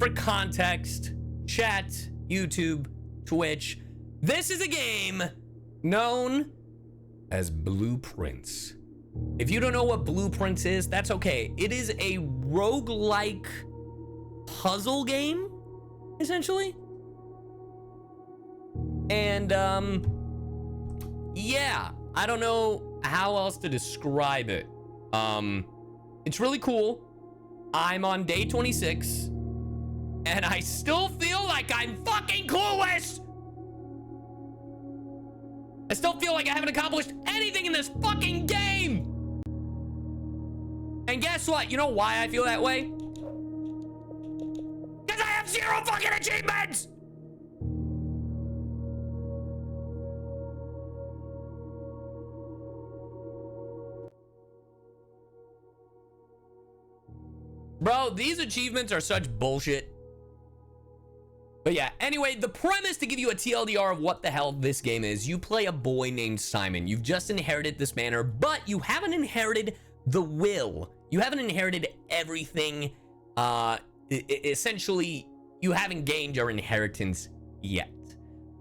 for context, chat, YouTube, Twitch, this is a game known as Blueprints. If you don't know what Blueprints is, that's okay. It is a roguelike puzzle game, essentially. And, yeah, I don't know how else to describe it. It's really cool. I'm on day 26, and I still feel like I'm fucking clueless. I still feel like I haven't accomplished anything in this fucking game. And guess what? You know why I feel that way? Because I have 0 fucking achievements. Bro, these achievements are such bullshit. But yeah, anyway, the premise, to give you a TLDR of what the hell this game is, you play a boy named Simon. You've just inherited this manor, but you haven't inherited the will. You haven't inherited everything. Essentially, you haven't gained your inheritance yet,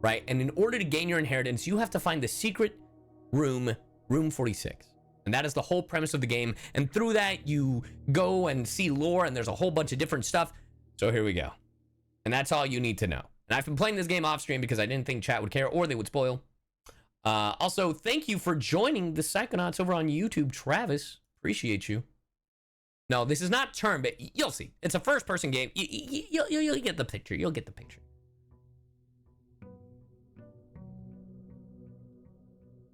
right? And in order to gain your inheritance, you have to find the secret room, room 46. And that is the whole premise of the game. And through that, you go and see lore, and there's a whole bunch of different stuff. So here we go. And that's all you need to know. And I've been playing this game off stream because I didn't think chat would care or they would spoil. Also, thank you for joining the Psychonauts over on YouTube, Travis. Appreciate you. No, this is not turn, but you'll see. It's a first-person game. You'll get the picture. You'll get the picture.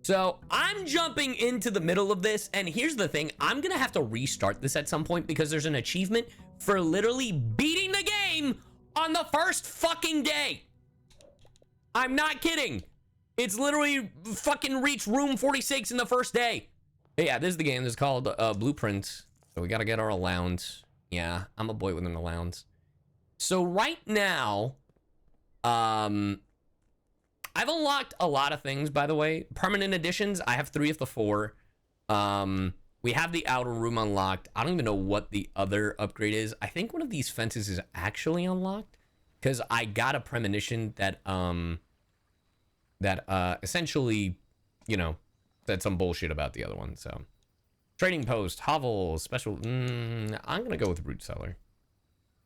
So I'm jumping into the middle of this, and here's the thing. I'm gonna have to restart this at some point because there's an achievement for literally beating the game on the first fucking day. I'm not kidding. It's literally fucking reach room 46 in the first day. But yeah, this is the game. This is called Blueprints. So we gotta get our allowance. Yeah, I'm a boy with an allowance. So right now, I've unlocked a lot of things, by the way. Permanent additions, I have 3 of the 4. We have the outer room unlocked. I don't even know what the other upgrade is. I think one of these fences is actually unlocked because I got a premonition that essentially, you know, said some bullshit about the other one. So trading post, hovel, special. I'm gonna go with root cellar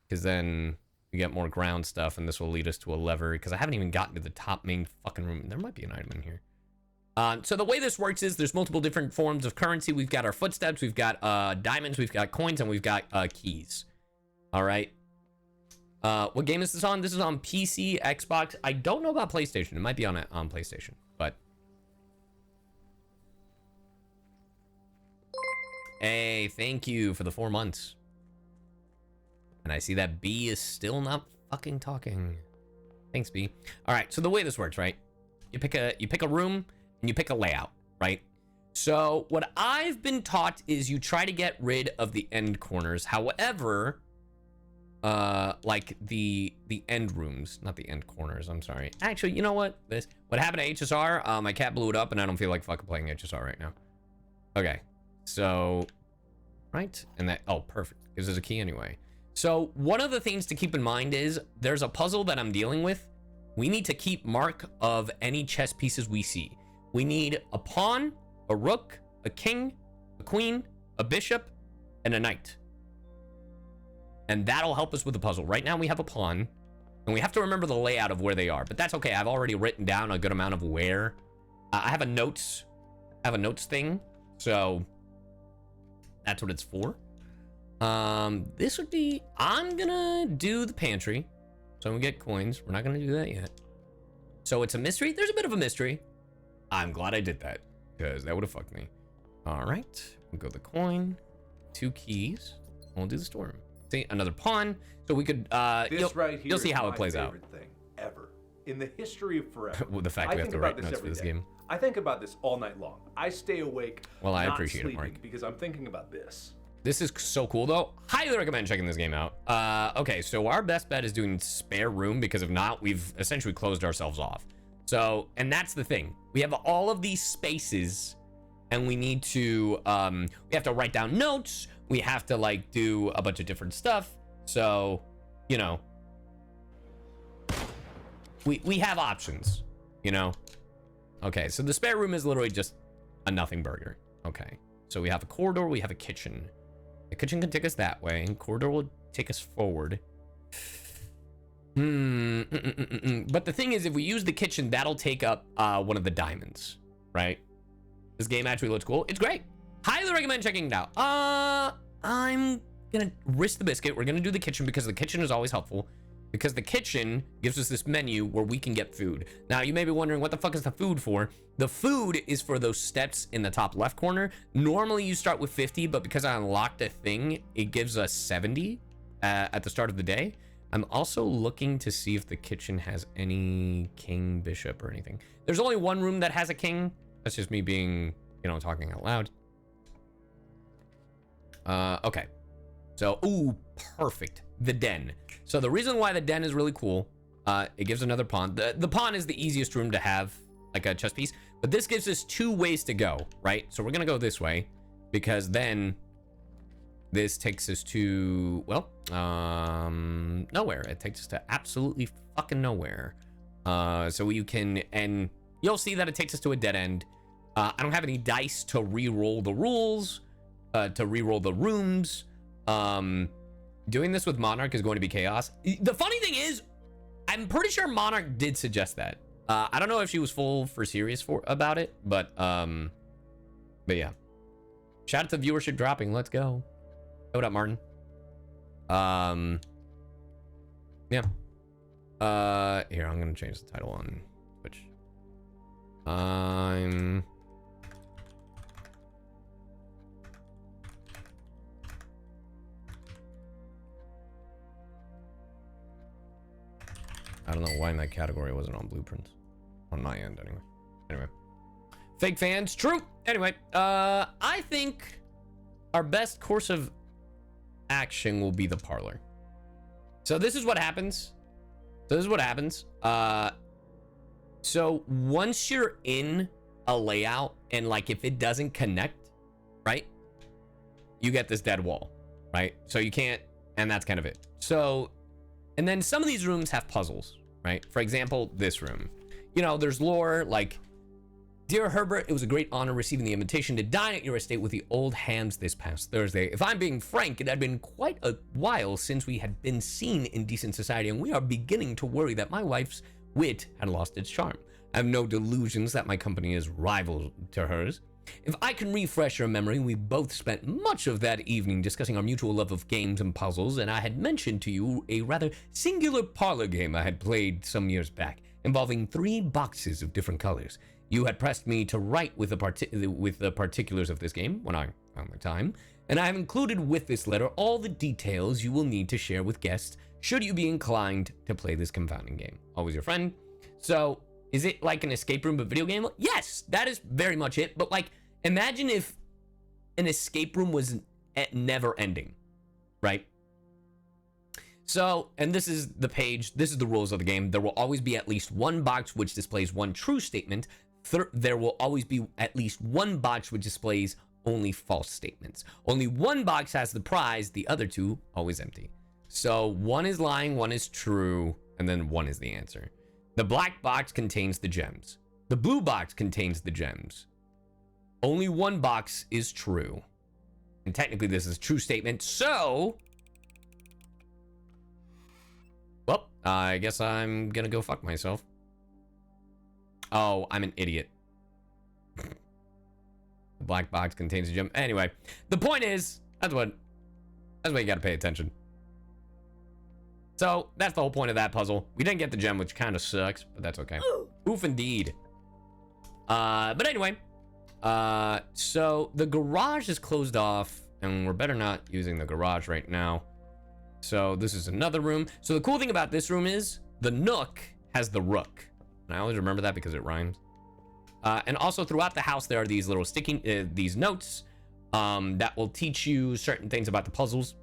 because then we get more ground stuff, and this will lead us to a lever because I haven't even gotten to the top main fucking room. There might be an item in here. So the way this works is there's multiple different forms of currency. We've got our footsteps, we've got diamonds, we've got coins, and we've got keys. All right. What game is this on? This is on PC, Xbox. I don't know about PlayStation. It might be on PlayStation, but. Hey, thank you for the 4 months. And I see that B is still not fucking talking. Thanks, B. All right, so the way this works, right? You pick a room and you pick a layout, right? So what I've been taught is you try to get rid of the end corners. However, like the end rooms, not the end corners. I'm sorry. Actually, you know what? What happened to HSR? My cat blew it up, and I don't feel like fucking playing HSR right now. Okay, so right, and that perfect because there's a key anyway. So one of the things to keep in mind is there's a puzzle that I'm dealing with. We need to keep mark of any chess pieces we see. We need a pawn, a rook, a king, a queen, a bishop, and a knight. And that'll help us with the puzzle. Right now we have a pawn, and we have to remember the layout of where they are. But that's okay. I've already written down a good amount of where. I have a notes thing, so that's what it's for. This would be, I'm gonna do the pantry, so we get coins. We're not gonna do that yet. So it's a mystery. There's a bit of a mystery. I'm glad I did that because that would have fucked me. All right, we'll go the coin, 2 keys. We'll do the storm. See, another pawn. So we could, you'll see how it plays out. Thing ever in the history of forever. Well, the fact we have to write notes for this game. I think about this all night long. I stay awake. Well, I appreciate it, Mark, because I'm thinking about this. This is so cool, though. Highly recommend checking this game out. Okay, so our best bet is doing spare room, because if not, we've essentially closed ourselves off. So, and that's the thing. We have all of these spaces, and we need to, we have to write down notes. We have to, like, do a bunch of different stuff. So, you know, we have options, you know? Okay, so the spare room is literally just a nothing burger. Okay, so we have a corridor, we have a kitchen. The kitchen can take us that way, and corridor will take us forward. But the thing is, if we use the kitchen, that'll take up one of the diamonds, right? This game actually looks cool. It's great. Highly recommend checking it out. I'm gonna risk the biscuit. We're gonna do the kitchen because the kitchen is always helpful. Because the kitchen gives us this menu where we can get food. Now, you may be wondering, what the fuck is the food for? The food is for those steps in the top left corner. Normally, you start with 50, but because I unlocked a thing, it gives us 70 at the start of the day. I'm also looking to see if the kitchen has any king, bishop, or anything. There's only one room that has a king. That's just me being, you know, talking out loud. Okay. So, ooh, perfect. The den. So the reason why the den is really cool, it gives another pawn. The pawn is the easiest room to have, like a chess piece. But this gives us 2 ways to go, right? So we're going to go this way, because then this takes us to, well, nowhere. It takes us to absolutely fucking nowhere. So you can, and you'll see that it takes us to a dead end. I don't have any dice to re-roll the rules, to re-roll the rooms. Doing this with Monarch is going to be chaos. The funny thing is, I'm pretty sure Monarch did suggest that. I don't know if she was full for serious about it, but yeah. Shout out to viewership dropping. Let's go. What up, Martin? Yeah. Here, I'm gonna change the title on Twitch. I don't know why my category wasn't on blueprints. On my end, anyway. Anyway. Fake fans, true. Anyway, I think our best course of action will be the parlor. So this is what happens. So once you're in a layout and like if it doesn't connect, right? You get this dead wall, right? So you can't, and that's kind of it. So, and then some of these rooms have puzzles, right? For example, this room. You know, there's lore like, Dear Herbert, it was a great honor receiving the invitation to dine at your estate with the old hands this past Thursday. If I'm being frank, it had been quite a while since we had been seen in decent society, and we are beginning to worry that my wife's wit had lost its charm. I have no delusions that my company is rival to hers. If I can refresh your memory, we both spent much of that evening discussing our mutual love of games and puzzles, and I had mentioned to you a rather singular parlor game I had played some years back, involving 3 boxes of different colors. You had pressed me to write with the particulars of this game when I found the time, and I have included with this letter all the details you will need to share with guests should you be inclined to play this confounding game. Always your friend. So, is it like an escape room but video game? Yes, that is very much it. But like, imagine if an escape room was never ending, right? So, and this is the page, this is the rules of the game. There will always be at least one box which displays one true statement. There will always be at least one box which displays only false statements. Only one box has the prize, the other 2 always empty. So one is lying, one is true, and then one is the answer. The black box contains the gems. The blue box contains the gems. Only one box is true. And technically this is a true statement, so... Well, I guess I'm gonna go fuck myself. Oh, I'm an idiot. The black box contains a gem. Anyway, the point is, that's what you gotta pay attention. So, that's the whole point of that puzzle. We didn't get the gem, which kind of sucks, but that's okay. Oof indeed. But anyway, so the garage is closed off, and we're better not using the garage right now. So this is another room. So the cool thing about this room is the nook has the rook. And I always remember that because it rhymes. And also throughout the house, there are these little these notes that will teach you certain things about the puzzles.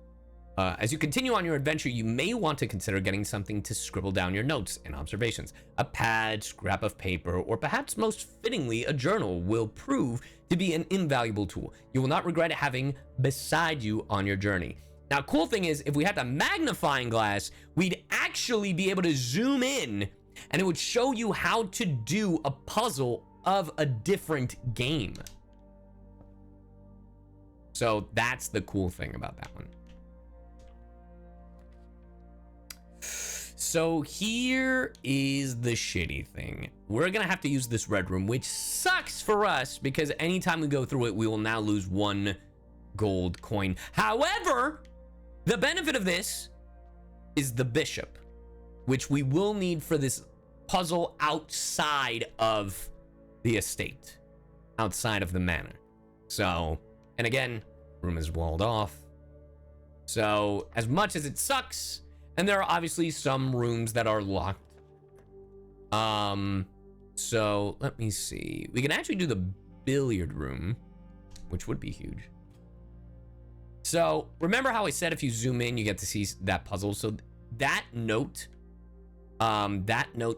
As you continue on your adventure, you may want to consider getting something to scribble down your notes and observations. A pad, scrap of paper, or perhaps most fittingly, a journal will prove to be an invaluable tool you will not regret having beside you on your journey. Now, cool thing is, if we had the magnifying glass, we'd actually be able to zoom in And it would show you how to do a puzzle of a different game. So that's the cool thing about that one. So here is the shitty thing. We're gonna have to use this red room, which sucks for us because anytime we go through it, we will now lose 1 gold coin. However, the benefit of this is the bishop, which we will need for this puzzle outside of the estate, outside of the manor. So, and again, room is walled off. So as much as it sucks, and there are obviously some rooms that are locked. So let me see. We can actually do the billiard room, which would be huge. So remember how I said if you zoom in, you get to see that puzzle. So that note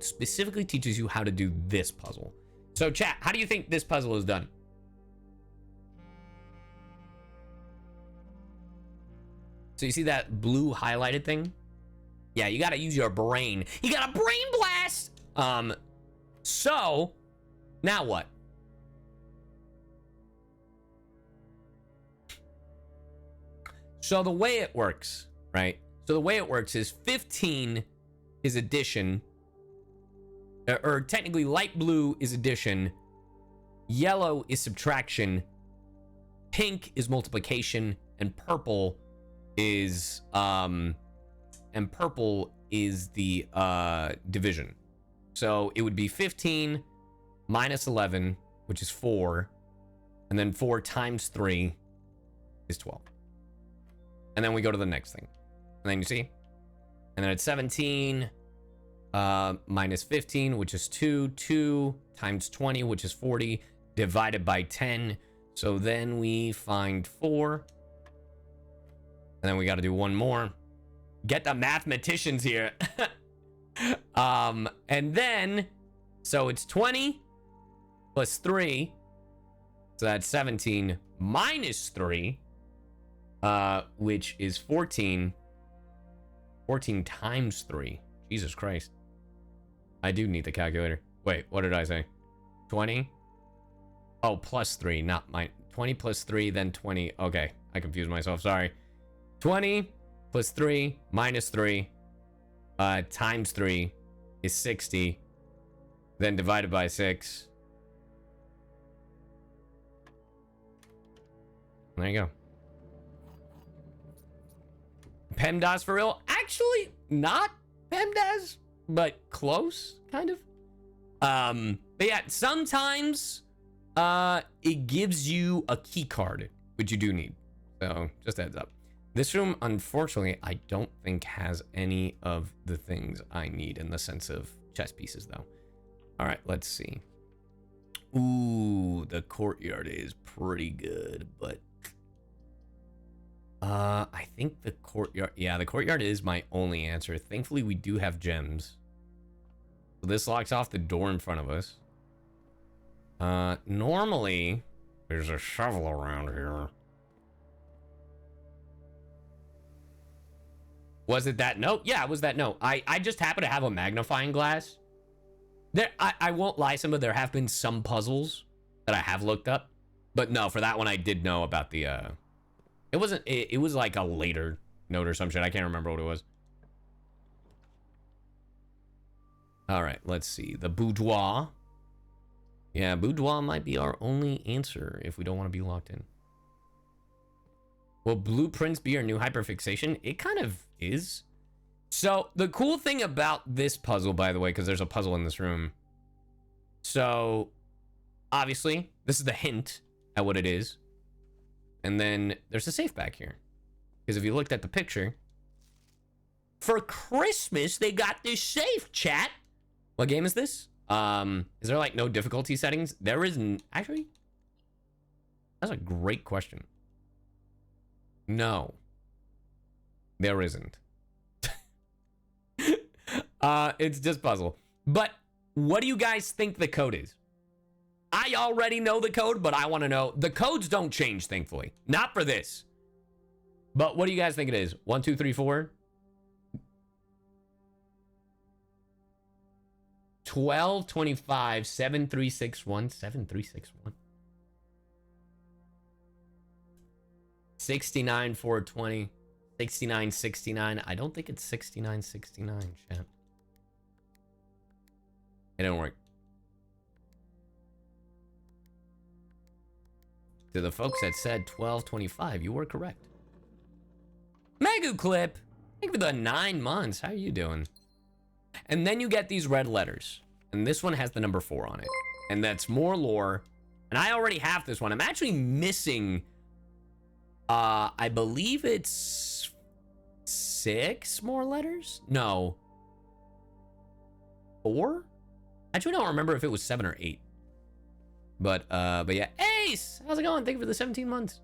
specifically teaches you how to do this puzzle. So chat, how do you think this puzzle is done? So you see that blue highlighted thing? Yeah, you gotta use your brain. You got a brain blast! So, now what? So the way it works, right? So the way it works is 15 is addition, or technically light blue is addition, yellow is subtraction, pink is multiplication, and purple is the division. So it would be 15 minus 11, which is 4, and then 4 times 3 is 12. And then we go to the next thing. And then you see? And then it's 17 minus 15, which is 2. 2 times 20, which is 40, divided by 10. So then we find 4. And then we got to do one more. Get the mathematicians here. And then, so it's 20 plus 3. So that's 17 minus 3, which is 14. 14 times 3. Jesus Christ. I do need the calculator. Wait, what did I say? 20? Oh, plus 3, not mine. 20 plus 3, then 20. Okay, I confused myself. Sorry. 20 plus 3 minus 3 times 3 is 60. Then divided by 6. There you go. PEMDAS for real? Actually, not PEMDAS, but close, kind of. But yeah, sometimes it gives you a key card, which you do need. So just a heads up. This room, unfortunately, I don't think has any of the things I need in the sense of chess pieces, though. All right, let's see. Ooh, the courtyard is pretty good, but I think the courtyard, yeah, the courtyard is my only answer. Thankfully, we do have gems. So this locks off the door in front of us. Normally, there's a shovel around here. Was it that note? Yeah, it was that note. I just happen to have a magnifying glass. There, I won't lie, there have been some puzzles that I have looked up. But no, for that one, I did know about the, it was like a later note or some shit. I can't remember what it was. All right, let's see. The boudoir. Yeah, boudoir might be our only answer if we don't want to be locked in. Will blueprints be our new hyperfixation? It kind of is. So the cool thing about this puzzle, by the way, because there's a puzzle in this room. So obviously, this is the hint at what it is. And then there's a safe back here. Because if you looked at the picture, for Christmas, they got this safe, chat. What game is this? Is there like no difficulty settings? There isn't. Actually, that's a great question. No, there isn't. It's just puzzle. But what do you guys think the code is? I already know the code, but I want to know. The codes don't change, thankfully. Not for this. But what do you guys think it is? 1, 2, 3, 4? 1225 7361 7361 69 420 6969. I don't think it's 6969, chat. It didn't work. To the folks that said 1225, you were correct. Megu Clip, thank you for the 9 months. How are you doing? And then you get these red letters. And this one has the number 4 on it. And that's more lore. And I already have this one. I'm actually missing, I believe it's 6 more letters? No. 4? Actually, I don't remember if it was 7 or 8. But yeah. Ace! How's it going? Thank you for the 17 months.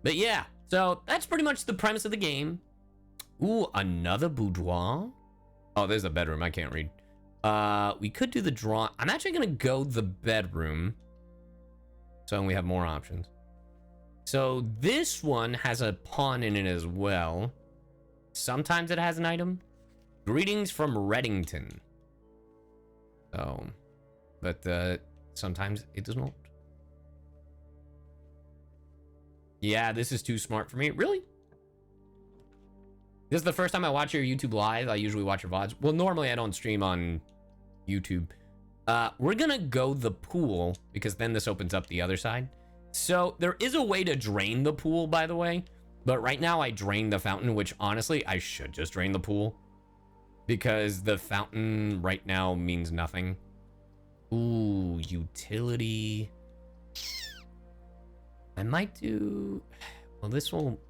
But yeah, so that's pretty much the premise of the game. Ooh, another boudoir. Oh, there's a bedroom. I can't read. We could do the draw. I'm actually gonna go the bedroom, so we have more options. So this one has a pawn in it as well. Sometimes it has an item. Greetings from Reddington. So, but sometimes it does not. Yeah, this is too smart for me. Really? This is the first time I watch your YouTube live. I usually watch your VODs. Well, normally I don't stream on YouTube. We're gonna go the pool because then this opens up the other side. So there is a way to drain the pool, by the way. But right now I drain the fountain, which honestly, I should just drain the pool. Because the fountain right now means nothing. Ooh, utility. I might do... Well, this will...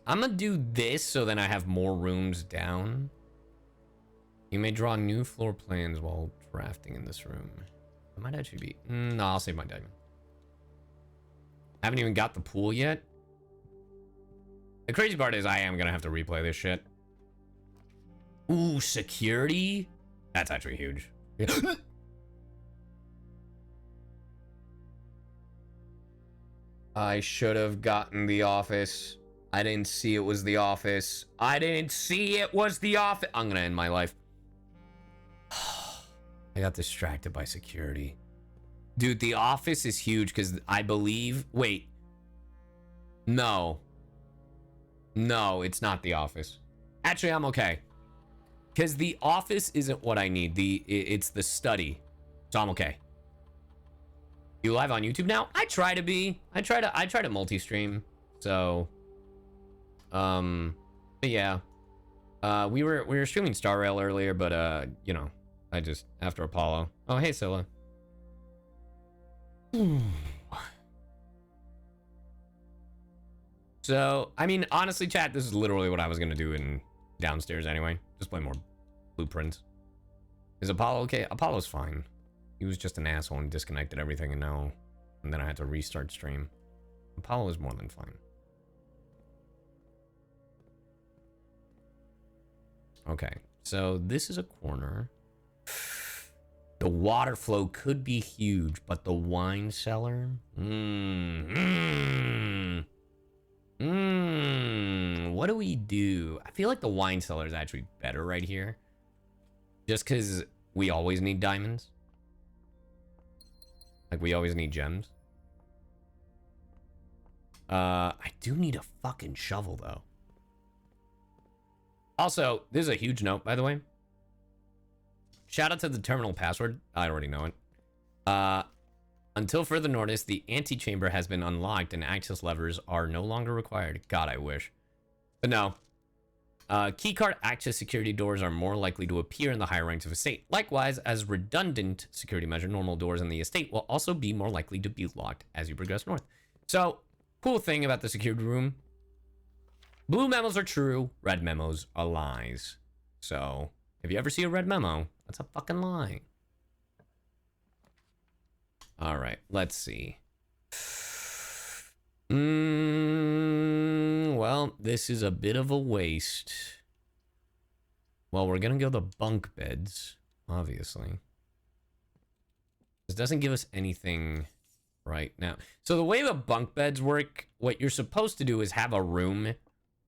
I'm gonna do this so then I have more rooms down. You may draw new floor plans while drafting in this room. I might actually be... No, I'll save my diamond. I haven't even got the pool yet. The crazy part is I am gonna have to replay this shit. Ooh, security? That's actually huge. I should have gotten the office. I didn't see it was the office. I didn't see it was the office. I'm gonna end my life. I got distracted by security. Dude, the office is huge because I believe... Wait. No. No, it's not the office. Actually, I'm okay. Because the office isn't what I need. It's the study. So I'm okay. You live on YouTube now? I try to be. I try to multi-stream. So... but yeah. We were streaming Star Rail earlier, but you know, I just after Apollo. Oh, hey Scylla. So, I mean, honestly, chat, this is literally what I was gonna do in downstairs anyway. Just play more blueprints. Is Apollo okay? Apollo's fine. He was just an asshole and disconnected everything and then I had to restart stream. Apollo is more than fine. Okay, so this is a corner. The water flow could be huge, but the wine cellar? What do we do? I feel like the wine cellar is actually better right here. Just because we always need diamonds. Like, we always need gems. I do need a fucking shovel, though. Also, this is a huge note, by the way. Shout out to the terminal password. I already know it. Until further notice, the antechamber has been unlocked and access levers are no longer required. God, I wish. But no. Keycard access security doors are more likely to appear in the higher ranks of estate. Likewise, as redundant security measure, normal doors in the estate will also be more likely to be locked as you progress north. So, cool thing about the security room. Blue memos are true, red memos are lies. So, if you ever see a red memo, that's a fucking lie. Alright, let's see. Well, this is a bit of a waste. Well, we're gonna go the bunk beds, obviously. This doesn't give us anything right now. So the way the bunk beds work, what you're supposed to do is have a room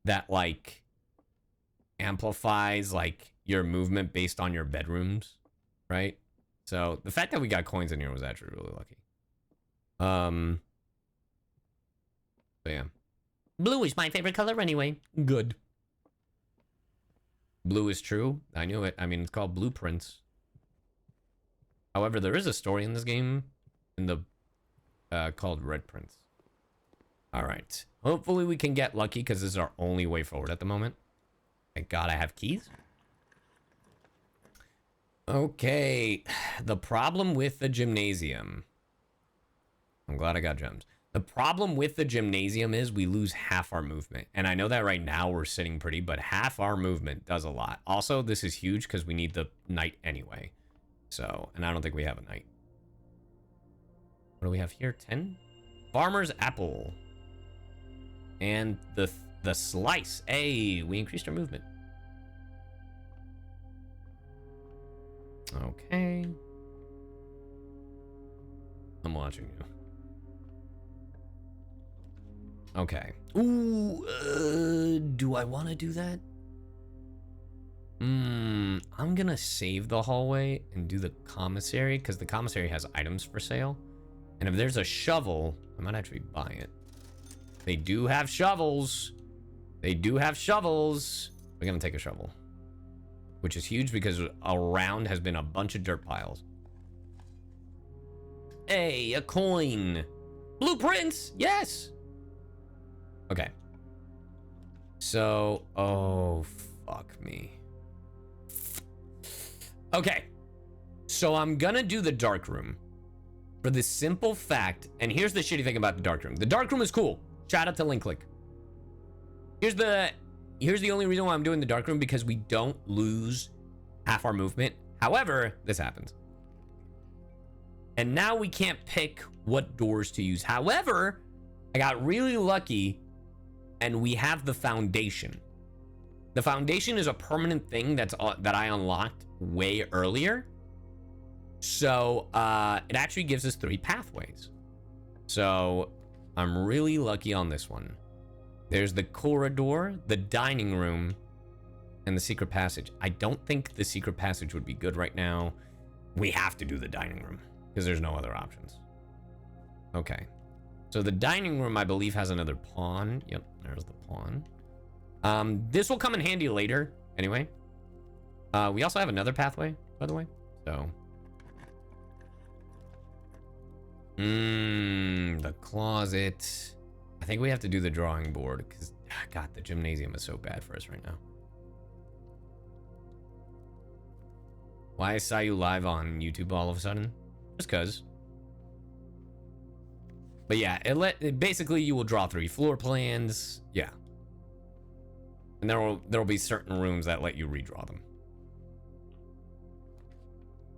that, like, amplifies, like, your movement based on your bedrooms, right? So the fact that we got coins in here was actually really lucky. So yeah. Blue is my favorite color anyway. Good. Blue is true. I knew it. I mean, it's called Blueprints. However, there is a story in this game in the called Red Prince. All right. Hopefully we can get lucky because this is our only way forward at the moment. Thank God I have keys. Okay. The problem with the gymnasium. I'm glad I got gems. The problem with the gymnasium is we lose half our movement. And I know that right now we're sitting pretty, but half our movement does a lot. Also, this is huge because we need the knight anyway. So, and I don't think we have a knight. What do we have here? 10? Farmer's apple. And the slice. Hey, we increased our movement. Okay. I'm watching you. Okay. Ooh, do I want to do that? I'm gonna save the hallway and do the commissary because the commissary has items for sale. And if there's a shovel, I might actually buy it. They do have shovels. They do have shovels. We're gonna take a shovel, which is huge because around has been a bunch of dirt piles. Hey, a coin. Blueprints, yes. Okay. So, oh, fuck me. Okay. So I'm gonna do the dark room for the simple fact, and here's the shitty thing about the dark room. The dark room is cool. Shout out to Link Click. Here's the only reason why I'm doing the dark room, because we don't lose half our movement. However, this happens. And now we can't pick what doors to use. However, I got really lucky and we have the foundation. The foundation is a permanent thing that I unlocked way earlier. So it actually gives us 3 pathways. So I'm really lucky on this one. There's the corridor, the dining room, and the secret passage. I don't think the secret passage would be good right now. We have to do the dining room because there's no other options. Okay. So the dining room, I believe, has another pawn. Yep, there's the pawn. This will come in handy later, anyway. We also have another pathway, by the way. So, the closet. I think we have to do the drawing board because, God, the gymnasium is so bad for us right now. Why is CyYu live on YouTube all of a sudden? Just cause. But yeah, basically you will draw 3 floor plans. Yeah. And there'll be certain rooms that let you redraw them.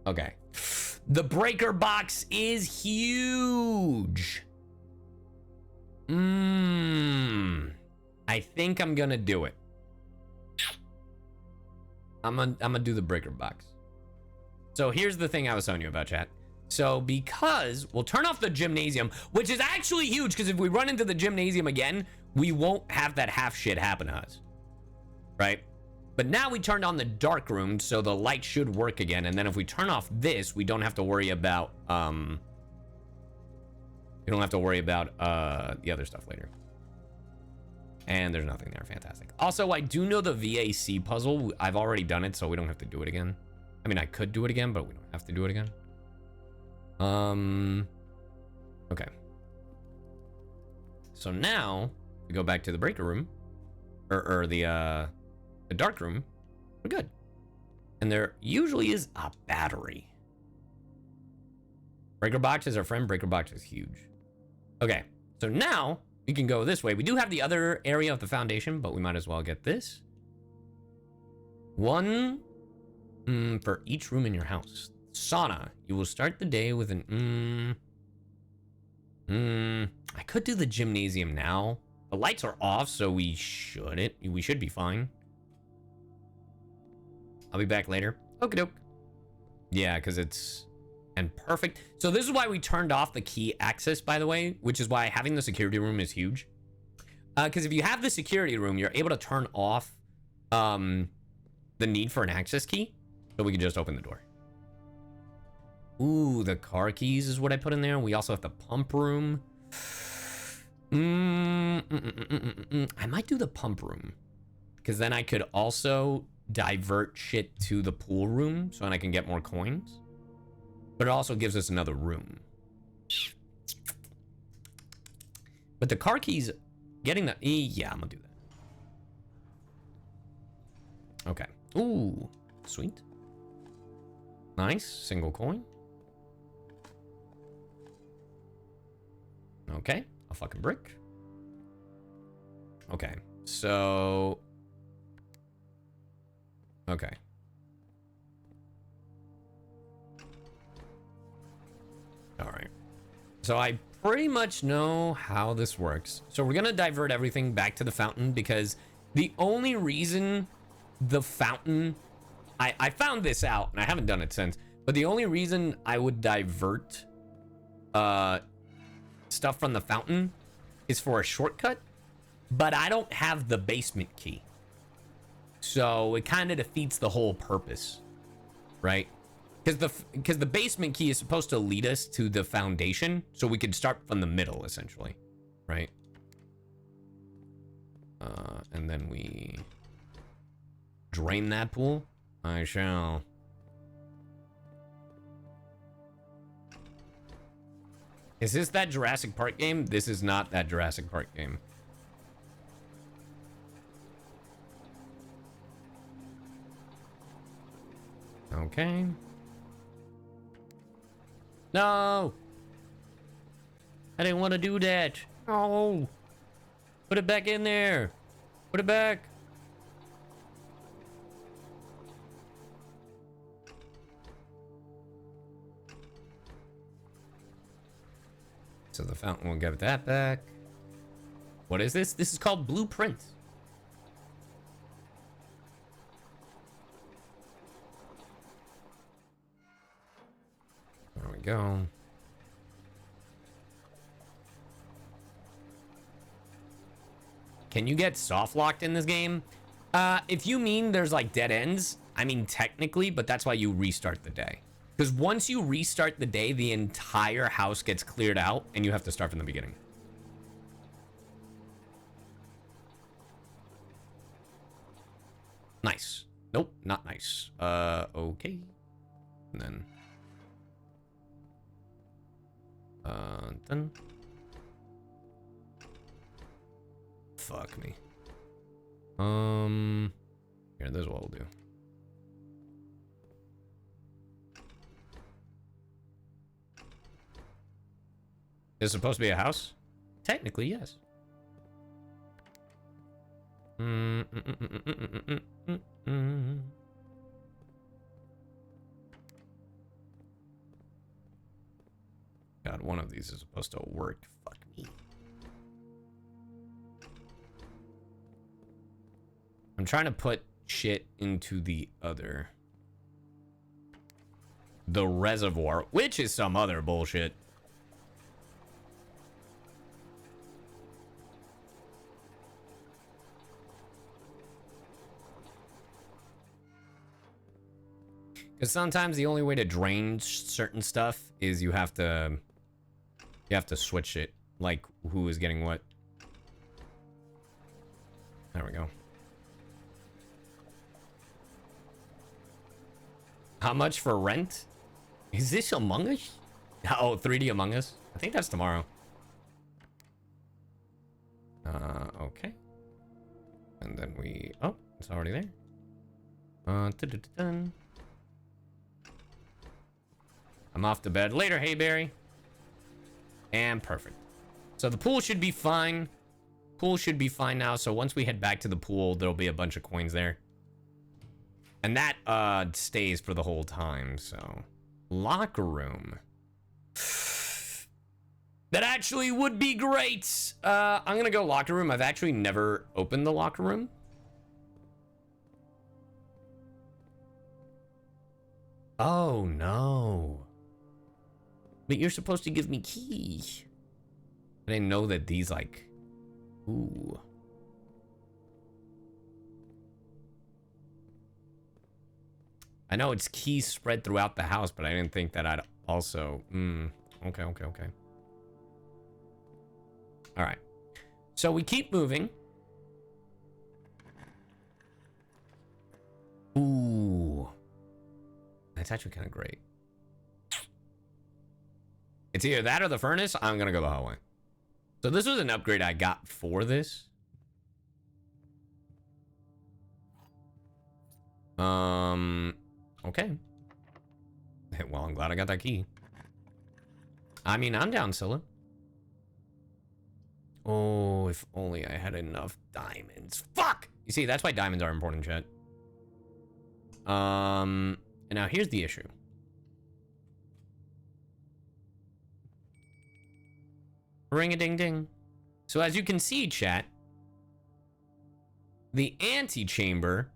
Okay. The breaker box is huge. I think I'm gonna do it. I'm gonna do the breaker box. So here's the thing I was telling you about, chat. So because we'll turn off the gymnasium, which is actually huge, because if we run into the gymnasium again, we won't have that half shit happen to us. Right? But now we turned on the dark room, so the light should work again. And then if we turn off this, we don't have to worry about the other stuff later. And there's nothing there. Fantastic. Also, I do know the VAC puzzle. I've already done it, so we don't have to do it again. I mean, I could do it again, but we don't have to do it again. Okay. So now we go back to the breaker room, or the dark room. We're good. And there usually is a battery. Breaker box is our friend. Breaker box is huge. Okay. So now we can go this way. We do have the other area of the foundation, but we might as well get this. 1 for each room in your house. Sauna. You will start the day with an I could do the gymnasium now. The lights are off, so we should be fine. I'll be back later. Okie doke. Yeah, because it's perfect. So this is why we turned off the key access, by the way, which is why having the security room is huge. Because if you have the security room, you're able to turn off the need for an access key, so we can just open the door. Ooh, the car keys is what I put in there. We also have the pump room. I might do the pump room, because then I could also divert shit to the pool room, so then I can get more coins. But it also gives us another room. But the car keys, getting the... Yeah, I'm gonna do that. Okay. Ooh, sweet. Nice, single coin. Okay, a fucking brick. Okay, so... Okay. Alright. So I pretty much know how this works. So we're gonna divert everything back to the fountain, because the only reason the fountain... I found this out, and I haven't done it since, but the only reason I would divert stuff from the fountain is for a shortcut, but I don't have the basement key. So it kind of defeats the whole purpose, right? Because the basement key is supposed to lead us to the foundation, so we could start from the middle, essentially, right? And then we drain that pool. I shall. Is this that Jurassic Park game? This is not that Jurassic Park game. Okay. No! I didn't want to do that. Oh! Put it back in there. Put it back. So the fountain will give that back. What is this? This is called Blueprint. There we go. Can you get soft locked in this game? If you mean there's like dead ends, I mean technically, but that's why you restart the day. Because once you restart the day, the entire house gets cleared out and you have to start from the beginning. Nice. Nope, not nice. Okay. And then... done. Fuck me. Here, this is what we'll do. Is it supposed to be a house? Technically, yes. God, one of these is supposed to work. Fuck me. I'm trying to put shit into the other. The reservoir, which is some other bullshit. Because sometimes the only way to drain certain stuff is you have to switch it, like who is getting what. There we go. How much for rent? Is this Among Us? Oh, 3D Among Us? I think that's tomorrow. Okay. And then we... Oh, it's already there. Dun-dun-dun-dun. I'm off to bed later, hey Barry. And perfect. So the pool should be fine. Pool should be fine now. So once we head back to the pool, there'll be a bunch of coins there. And that stays for the whole time, so. Locker room. That actually would be great. I'm gonna go locker room. I've actually never opened the locker room. Oh, no. But you're supposed to give me key. I didn't know that these, like... Ooh. I know it's keys spread throughout the house, but I didn't think that I'd also... Okay. All right. So we keep moving. Ooh. That's actually kind of great. It's either that or the furnace. I'm going to go the hallway. So this was an upgrade I got for this. Okay. Well, I'm glad I got that key. I mean, I'm down, Scylla. Oh, if only I had enough diamonds. Fuck! You see, that's why diamonds are important, chat. And now here's the issue. Ring-a-ding-ding. So as you can see, chat, the antechamber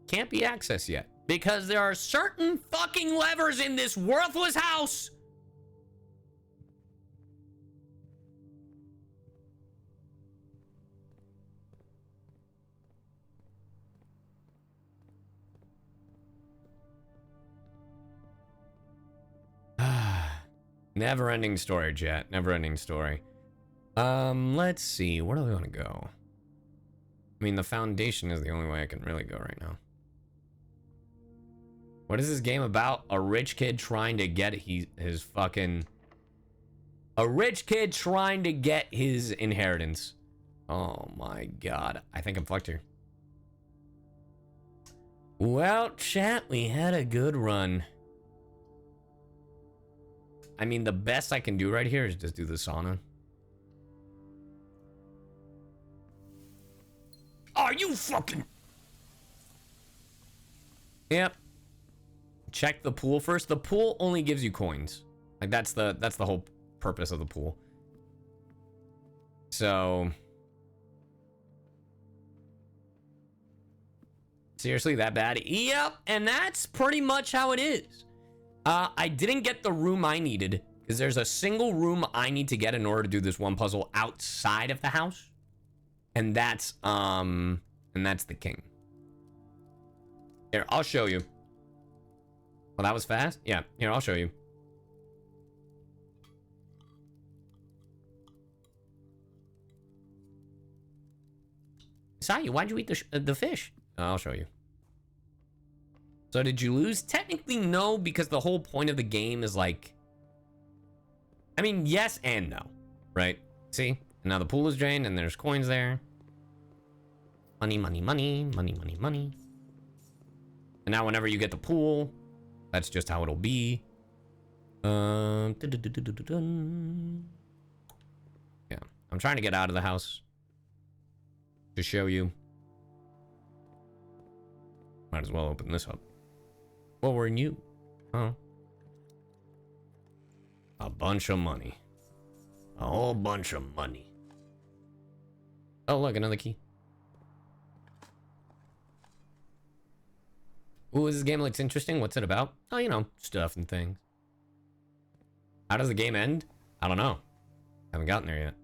can't be accessed yet because there are certain fucking levers in this worthless house. Never-ending story, chat. Never-ending story. Let's see. Where do we want to go? I mean, the foundation is the only way I can really go right now. What is this game about? A rich kid trying to get his fucking... A rich kid trying to get his inheritance. Oh my god. I think I'm fucked here. Well, chat, we had a good run. I mean, the best I can do right here is just do the sauna. Are you fucking... Yep. Check the pool first. The pool only gives you coins. Like, that's the whole purpose of the pool. So... Seriously, that bad? Yep, and that's pretty much how it is. I didn't get the room I needed, because there's a single room I need to get in order to do this one puzzle outside of the house. And that's the king. Here, I'll show you. Well, that was fast? Yeah, here, I'll show you. Sayu, why'd you eat the fish? I'll show you. So did you lose? Technically, no, because the whole point of the game is like... I mean, yes and no, right? See? And now the pool is drained and there's coins there. Money, money, money, money, money, money. And now whenever you get the pool, that's just how it'll be. Yeah, I'm trying to get out of the house to show you. Might as well open this up. What were you? Huh? A bunch of money. A whole bunch of money. Oh, look, another key. Ooh, this game looks interesting. What's it about? Oh, you know, stuff and things. How does the game end? I don't know. Haven't gotten there yet.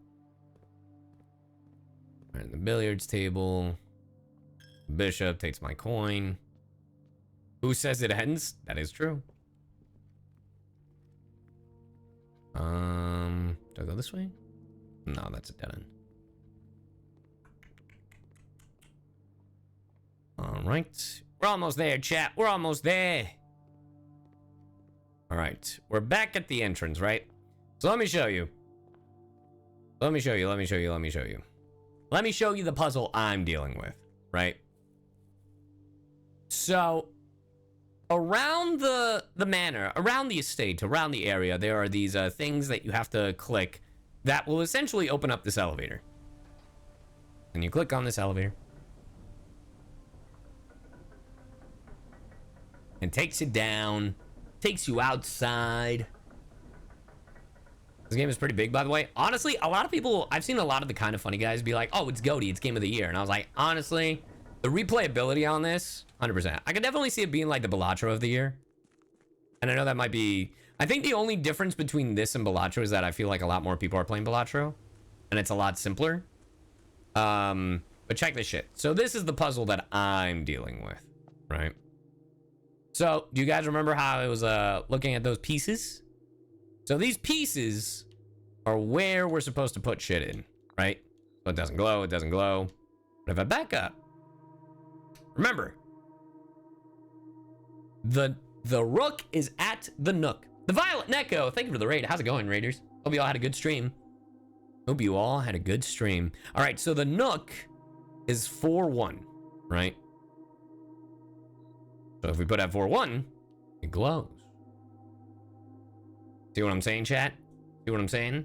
All right, the billiards table. Bishop takes my coin. Who says it ends? That is true. Do I go this way? No, that's a dead end. All right. We're almost there, chat. We're almost there. All right. We're back at the entrance, right? So let me show you. Let me show you. Let me show you. Let me show you. Let me show you the puzzle I'm dealing with, right? So, around the manor, around the estate, around the area, there are these things that you have to click that will essentially open up this elevator. And you click on this elevator. And takes you down, takes you outside. This game is pretty big, by the way. Honestly, a lot of people, I've seen a lot of the kind of funny guys be like, oh, it's GOATY, it's game of the year. And I was like, honestly, the replayability on this, 100%. I could definitely see it being like the Balatro of the year. And I know that might be... I think the only difference between this and Balatro is that I feel like a lot more people are playing Balatro. And it's a lot simpler. But check this shit. So this is the puzzle that I'm dealing with, right? So, do you guys remember how I was looking at those pieces? So these pieces are where we're supposed to put shit in, right? So it doesn't glow, it doesn't glow. But if I back up, remember, the rook is at the nook. The Violet Neko, thank you for the raid. How's it going, raiders? Hope you all had a good stream. Hope you all had a good stream. All right, so the nook is 4-1, right? So if we put at 4-1, it glows. See what I'm saying, chat? See what I'm saying?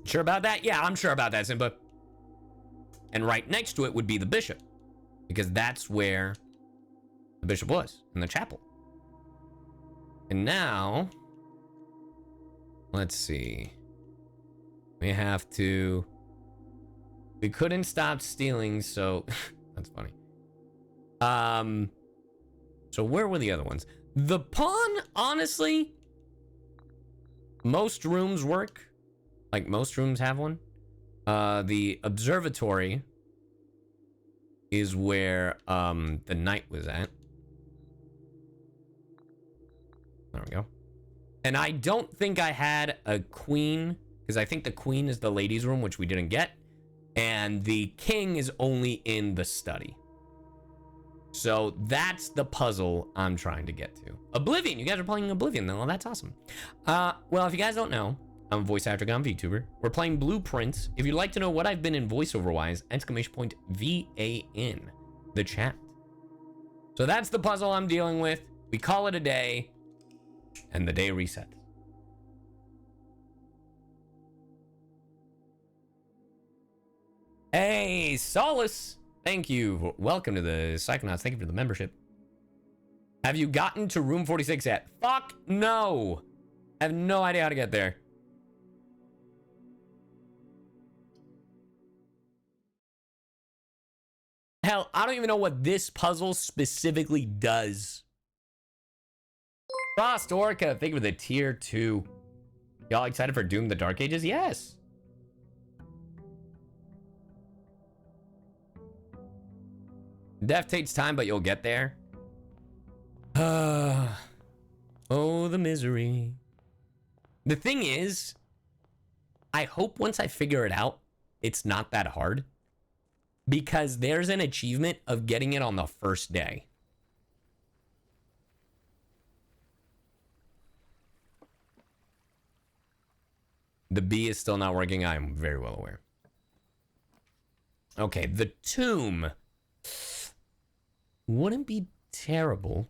Sure about that? Yeah, I'm sure about that, Simba. And right next to it would be the bishop, because that's where the bishop was, in the chapel. And now, let's see. We have to... We couldn't stop stealing, so... That's funny. So where were the other ones? The pawn, honestly, most rooms work. Like, most rooms have one. The observatory is where the knight was at. There we go. And I don't think I had a queen, because I think the queen is the ladies' room, which we didn't get. And the king is only in the study. So that's the puzzle I'm trying to get to. Oblivion, you guys are playing Oblivion, though. Well, that's awesome. Well, if you guys don't know, I'm a voice actor, CyYuVtuber. We're playing Blueprints. If you'd like to know what I've been in voiceover-wise, !VAN, the chat. So that's the puzzle I'm dealing with. We call it a day, and the day resets. Hey, Solace! Thank you. Welcome to the Psychonauts. Thank you for the membership. Have you gotten to room 46 yet? Fuck no! I have no idea how to get there. Hell, I don't even know what this puzzle specifically does. Frost Orca, thank you for the tier 2. Y'all excited for Doom the Dark Ages? Yes. Death takes time, but you'll get there. Oh, the misery. The thing is, I hope once I figure it out, it's not that hard. Because there's an achievement of getting it on the first day. The B is still not working. I'm very well aware. Okay, the tomb wouldn't be terrible.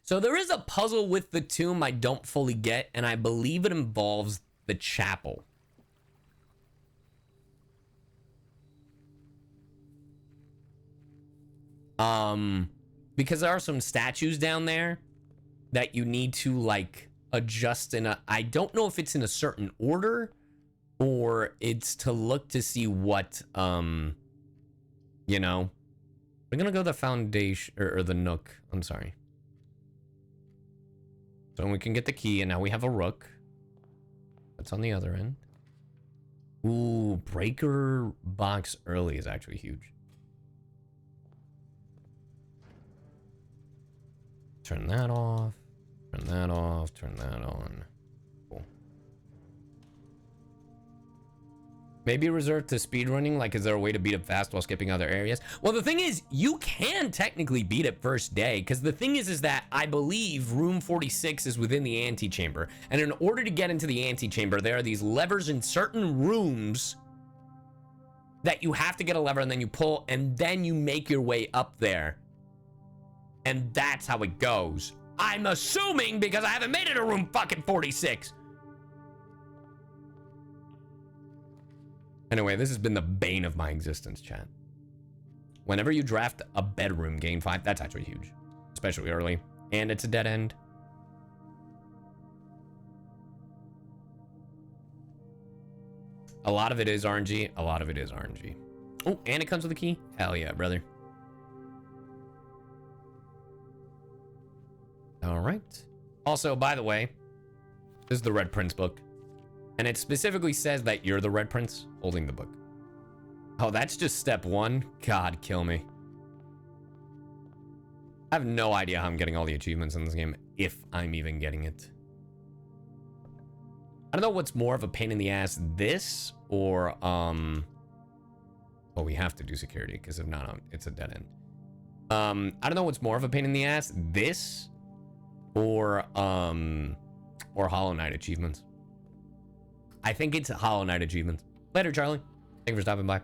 So there is a puzzle with the tomb I don't fully get, and I believe it involves the chapel. Because there are some statues down there that you need to like adjust in a, I don't know if it's in a certain order or it's to look to see what, you know, we're gonna go the foundation or the nook. I'm sorry. So we can get the key, and now we have a rook. That's on the other end. Ooh, breaker box early is actually huge. Turn that off. Turn that off. Turn that on. Cool. Maybe reserved to speedrunning. Like, is there a way to beat it fast while skipping other areas? Well, the thing is, you can technically beat it first day, because the thing is that I believe room 46 is within the antechamber. And in order to get into the antechamber, there are these levers in certain rooms that you have to get a lever and then you pull, and then you make your way up there. And that's how it goes. I'm assuming, because I haven't made it to room fucking 46. Anyway, this has been the bane of my existence, chat. Whenever you draft a bedroom, gain 5, that's actually huge. Especially early. And it's a dead end. A lot of it is RNG. A lot of it is RNG. Oh, and it comes with a key? Hell yeah, brother. All right. Also, by the way, this is the Red Prince book. And it specifically says that you're the Red Prince holding the book. Oh, that's just step one? God, kill me. I have no idea how I'm getting all the achievements in this game, if I'm even getting it. I don't know what's more of a pain in the ass, this or, well, we have to do security, because if not, it's a dead end. I don't know what's more of a pain in the ass, this or Hollow Knight achievements. I think it's Hollow Knight achievements. Later, Charlie. Thank you for stopping by.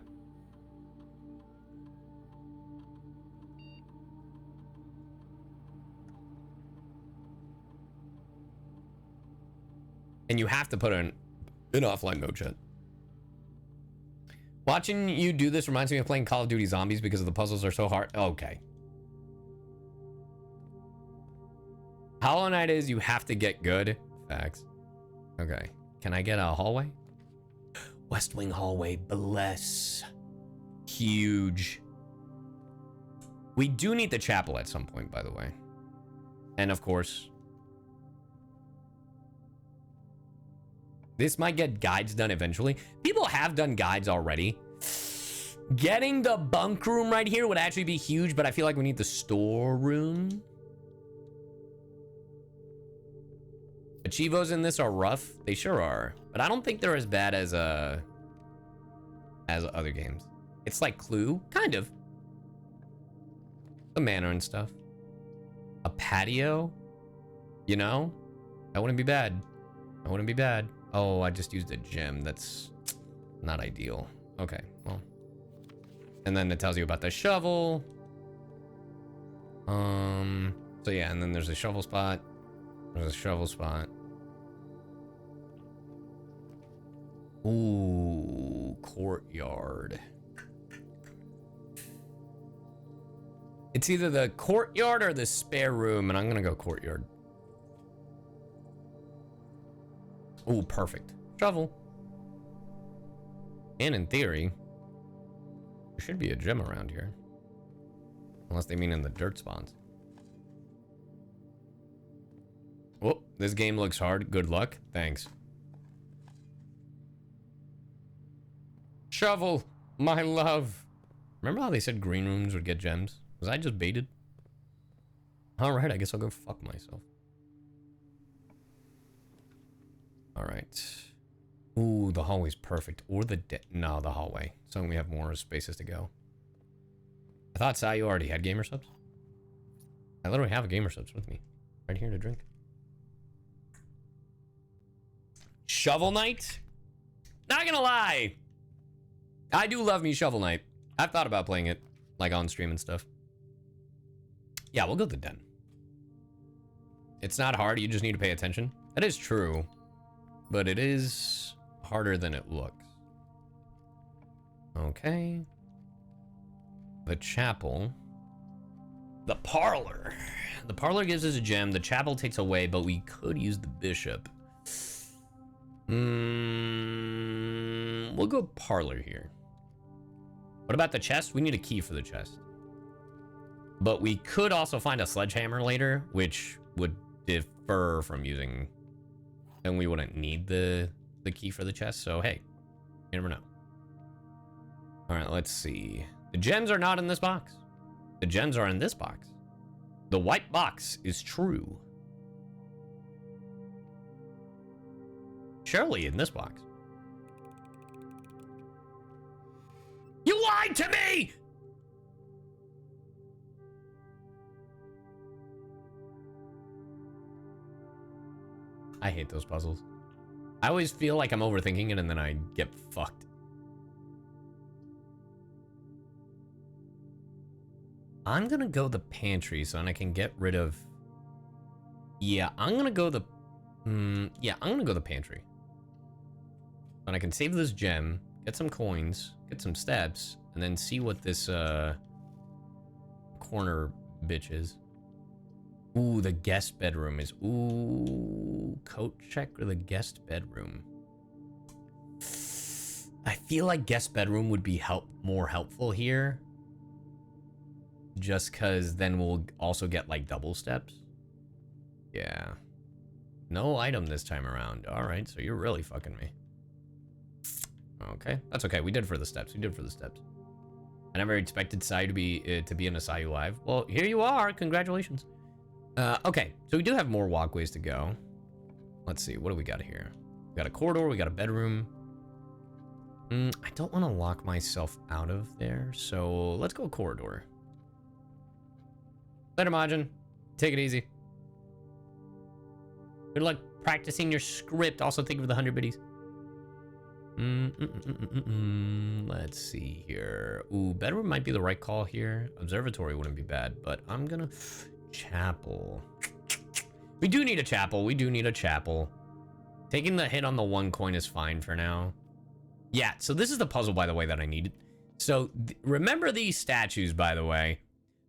And you have to put in offline mode, chat. Watching you do this reminds me of playing Call of Duty Zombies because the puzzles are so hard. Okay. Hollow Knight is you have to get good. Facts. Okay. Can I get a hallway? West Wing hallway. Bless. Huge. We do need the chapel at some point, by the way. And of course, this might get guides done eventually. People have done guides already. Getting the bunk room right here would actually be huge, but I feel like we need the storeroom. Achievos in this are rough. They sure are. But I don't think they're as bad as other games. It's like Clue, kind of. The manor and stuff. A patio, you know? That wouldn't be bad. That wouldn't be bad. Oh, I just used a gem. That's not ideal. Okay, well. And then it tells you about the shovel. So yeah, and then there's a shovel spot. There's a shovel spot. Ooh, courtyard. It's either the courtyard or the spare room, and I'm gonna go courtyard. Ooh, perfect. Shovel. And in theory, there should be a gem around here. Unless they mean in the dirt spawns. Whoop, this game looks hard. Good luck. Thanks. Shovel, my love. Remember how they said green rooms would get gems? Was I just baited? Alright, I guess I'll go fuck myself. Alright. Ooh, the hallway's perfect. Or the no, the hallway. So we have more spaces to go. I thought Sayu already had gamer subs. I literally have a gamer subs with me. Right here to drink. Shovel Knight? Not gonna lie. I do love me Shovel Knight. I've thought about playing it, like on stream and stuff. Yeah, we'll go to the den. It's not hard, you just need to pay attention. That is true. But it is harder than it looks. Okay. The chapel. The parlor. The parlor gives us a gem. The chapel takes away, but we could use the bishop. We'll go parlor here. What about the chest? We need a key for the chest. But we could also find a sledgehammer later, which would differ from using... And we wouldn't need the key for the chest, so hey, you never know. All right, let's see. The gems are not in this box. The gems are in this box. The white box is true. Surely in this box. You lied to me! I hate those puzzles. I always feel like I'm overthinking it and then I get fucked. I'm gonna go the pantry so I can get rid of... Yeah, I'm gonna go the... yeah, I'm gonna go the pantry. And I can save this gem, get some coins, get some steps, and then see what this corner bitch is. Ooh, the guest bedroom is... Ooh, coat check or the guest bedroom. I feel like guest bedroom would be more helpful here. Just because then we'll also get like double steps. Yeah. No item this time around. All right, so you're really fucking me. Okay, that's okay. We did for the steps. We did for the steps. I never expected Cy to be in a CyU live. Well, here you are. Congratulations. Okay, so we do have more walkways to go. Let's see. What do we got here? We got a corridor. We got a bedroom. I don't want to lock myself out of there, so let's go corridor. Later, Majin. Take it easy. Good luck practicing your script. Also, thank you for the 100 biddies. Let's see here. Ooh, bedroom might be the right call here. Observatory wouldn't be bad, but I'm gonna... Chapel. We do need a chapel. We do need a chapel. Taking the hit on the 1 coin is fine for now. Yeah, so this is the puzzle, by the way, that I needed. So, remember these statues, by the way.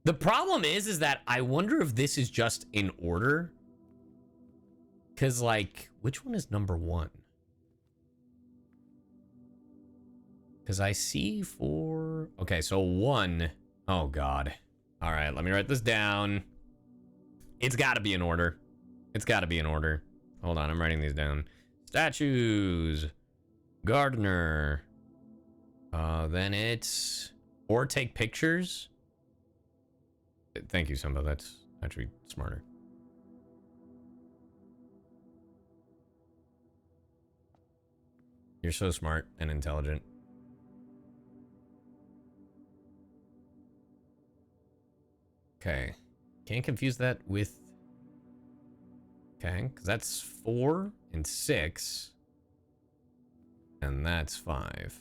The problem is that I wonder if this is just in order. Because, like, which one is number 1? Because I see 4... Okay, so 1... Oh, God. All right, let me write this down. It's got to be in order. It's got to be in order. Hold on, I'm writing these down. Statues. Gardener. Then it's... Or take pictures. Thank you, Simba. That's actually smarter. You're so smart and intelligent. Okay. Can't confuse that with... Okay, because that's 4 and 6. And that's 5.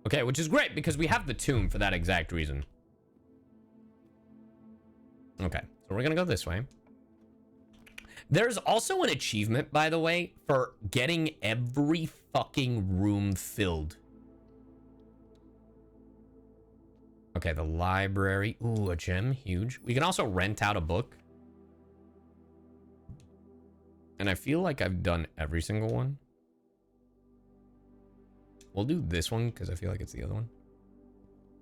Okay, which is great because we have the tomb for that exact reason. Okay, so we're gonna go this way. There's also an achievement, by the way, for getting every fucking room filled. Okay, the library. Ooh, a gem, huge. We can also rent out a book. And I feel like I've done every single one. We'll do this one because I feel like it's the other one.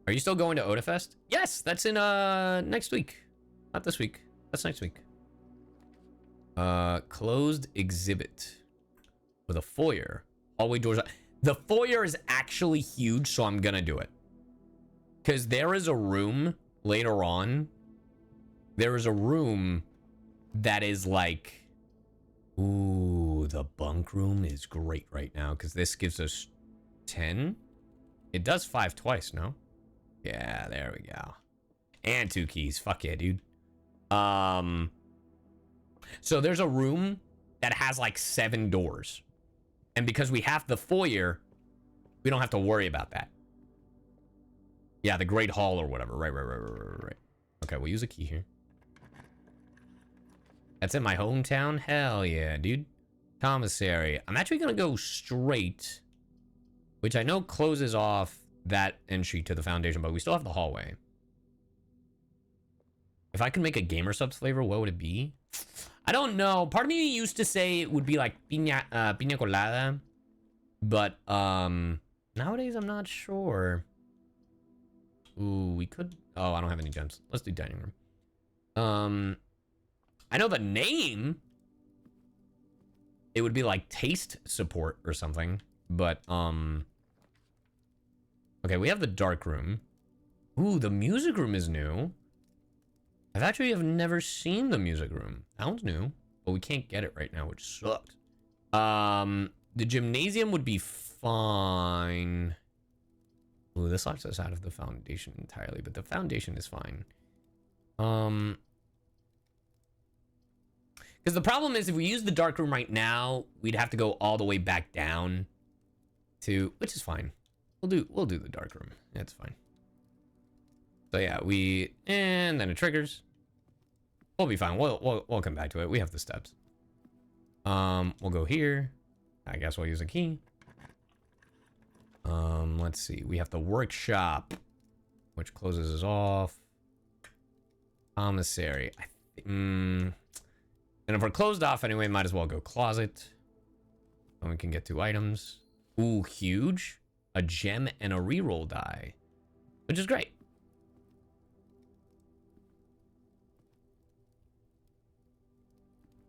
Are you still going to Odafest? Yes, that's in next week. Not this week. That's next week. Closed exhibit with a foyer. Hallway doors. The foyer is actually huge, so I'm gonna do it. Because there is a room later on. There is a room that is like... Ooh, the bunk room is great right now because this gives us 10. It does 5 twice, no? Yeah, there we go. And 2 keys. Fuck yeah, dude. So there's a room that has like 7 doors. And because we have the foyer, we don't have to worry about that. Yeah, the Great Hall or whatever. Right. Okay, we'll use a key here. That's in my hometown? Hell yeah, dude. Commissary. I'm actually gonna go straight, which I know closes off that entry to the foundation, but we still have the hallway. If I could make a gamer subs flavor, what would it be? I don't know. Part of me used to say it would be like piña colada, but nowadays I'm not sure. Ooh, we could... Oh, I don't have any gems. Let's do dining room. I know the name. It would be like taste support or something, but okay, we have the dark room. Ooh, the music room is new. I've actually have never seen the music room. That one's new, but we can't get it right now, which sucks. The gymnasium would be fine. Ooh, this locks us out of the foundation entirely, but the foundation is fine. Because the problem is if we use the dark room right now, we'd have to go all the way back down to, which is fine. We'll do the dark room. That's fine. So yeah, and then it triggers. We'll be fine. We'll come back to it. We have the steps. We'll go here. I guess we'll use a key. Let's see. We have the workshop, which closes us off. Commissary. And if we're closed off anyway, might as well go closet. And we can get 2 items. Ooh, huge. A gem and a reroll die, which is great.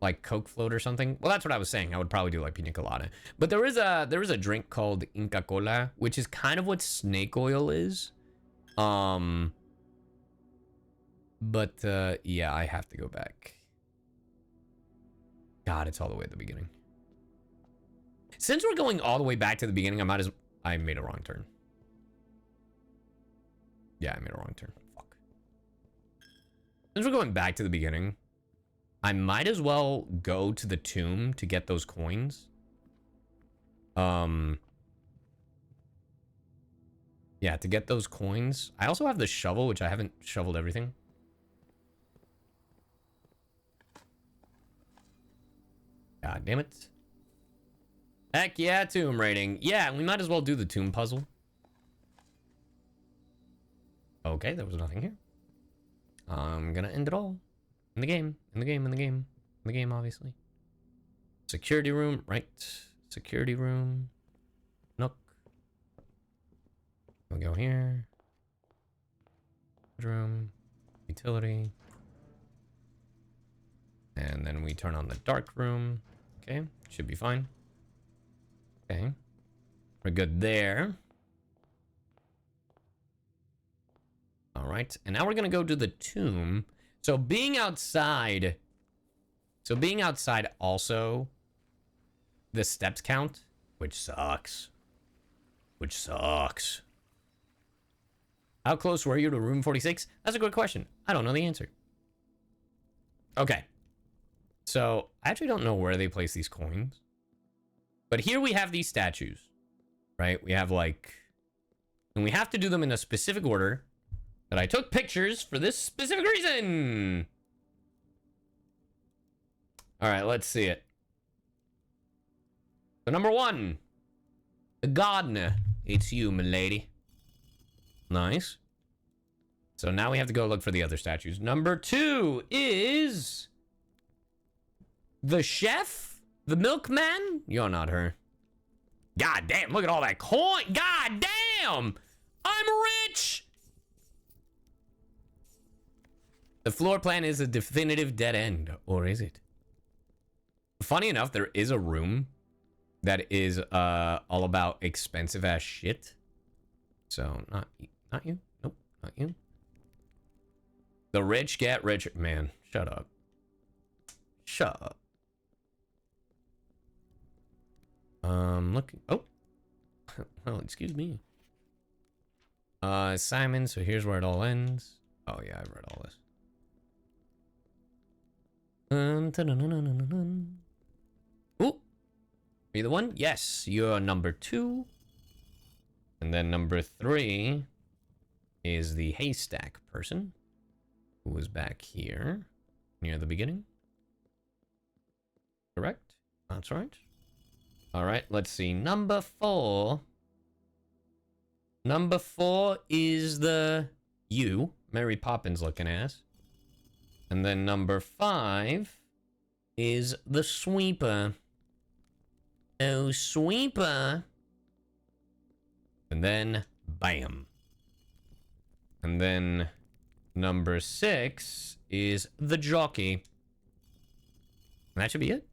like Coke float or something. Well, that's what I was saying. I would probably do like pina colada. But there is a drink called Inca Cola, which is kind of what snake oil is. But yeah, I have to go back. God, it's all the way at the beginning. Since we're going all the way back to the beginning, I made a wrong turn. Yeah, I made a wrong turn. Fuck. Since we're going back to the beginning, I might as well go to the tomb to get those coins. Yeah, to get those coins. I also have the shovel, which I haven't shoveled everything. God damn it. Heck yeah, tomb raiding. Yeah, we might as well do the tomb puzzle. Okay, there was nothing here. I'm gonna end it all. In the game, obviously. Security room, right. Security room. Nook. We'll go here. Room. Utility. And then we turn on the dark room. Okay, should be fine. Okay. We're good there. All right, and now we're gonna go to the tomb. So being outside also, the steps count, which sucks. How close were you to room 46? That's a good question. I don't know the answer. Okay. So I actually don't know where they place these coins. But here we have these statues, right? We have like, and we have to do them in a specific order. But I took pictures for this specific reason. All right, let's see it. So number 1, the gardener. It's you, milady. Nice. So now we have to go look for the other statues. Number 2 is the chef, the milkman. You're not her. God damn! Look at all that coin. God damn! I'm rich. The floor plan is a definitive dead end, or is it? Funny enough, there is a room that is all about expensive ass shit. So not you. Nope, not you. The rich get richer. Man, shut up. Shut up. Look. Oh. Well, excuse me. Simon. So here's where it all ends. Oh yeah, I've read all this. Ooh. Are you the one? Yes, you're number 2. And then number 3 is the haystack person who was back here near the beginning. Correct? That's right. All right, let's see. Number 4. Number 4 is the Mary Poppins looking ass. And then number 5 is the sweeper. Oh, sweeper. And then, bam. And then number 6 is the jockey. And that should be it.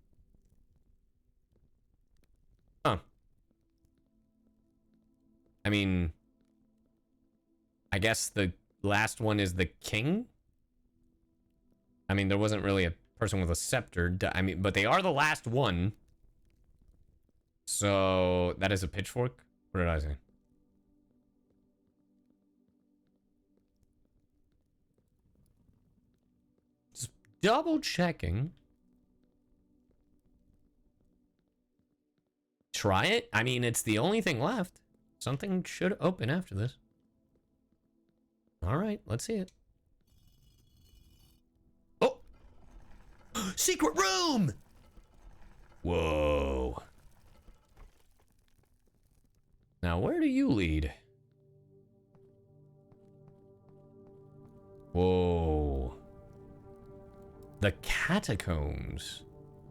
Huh. I mean, I guess the last one is the king? I mean, there wasn't really a person with a scepter. I mean, but they are the last one. So, that is a pitchfork? What did I say? Just double checking. Try it? I mean, it's the only thing left. Something should open after this. All right, let's see it. Oh! Secret room! Whoa. Now, where do you lead? Whoa. The catacombs.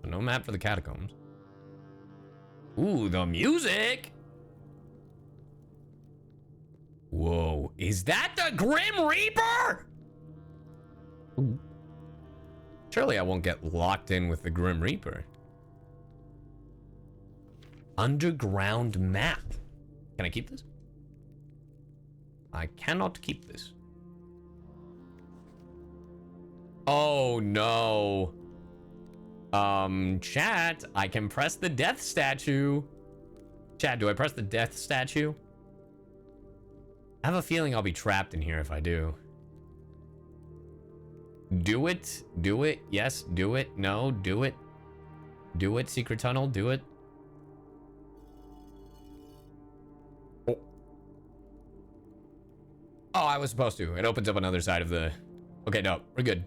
No map for the catacombs. Ooh, the music! Whoa, is that the Grim Reaper? Ooh. Surely I won't get locked in with the Grim Reaper. Underground map. Can I keep this? I cannot keep this. Oh no. Chat, I can press the death statue. Chat, do I press the death statue? I have a feeling I'll be trapped in here if I do. Do it. Do it. Yes, do it. No, do it. Do it, secret tunnel. Do it. Oh. Oh, I was supposed to. It opens up another side of the... Okay, no, we're good.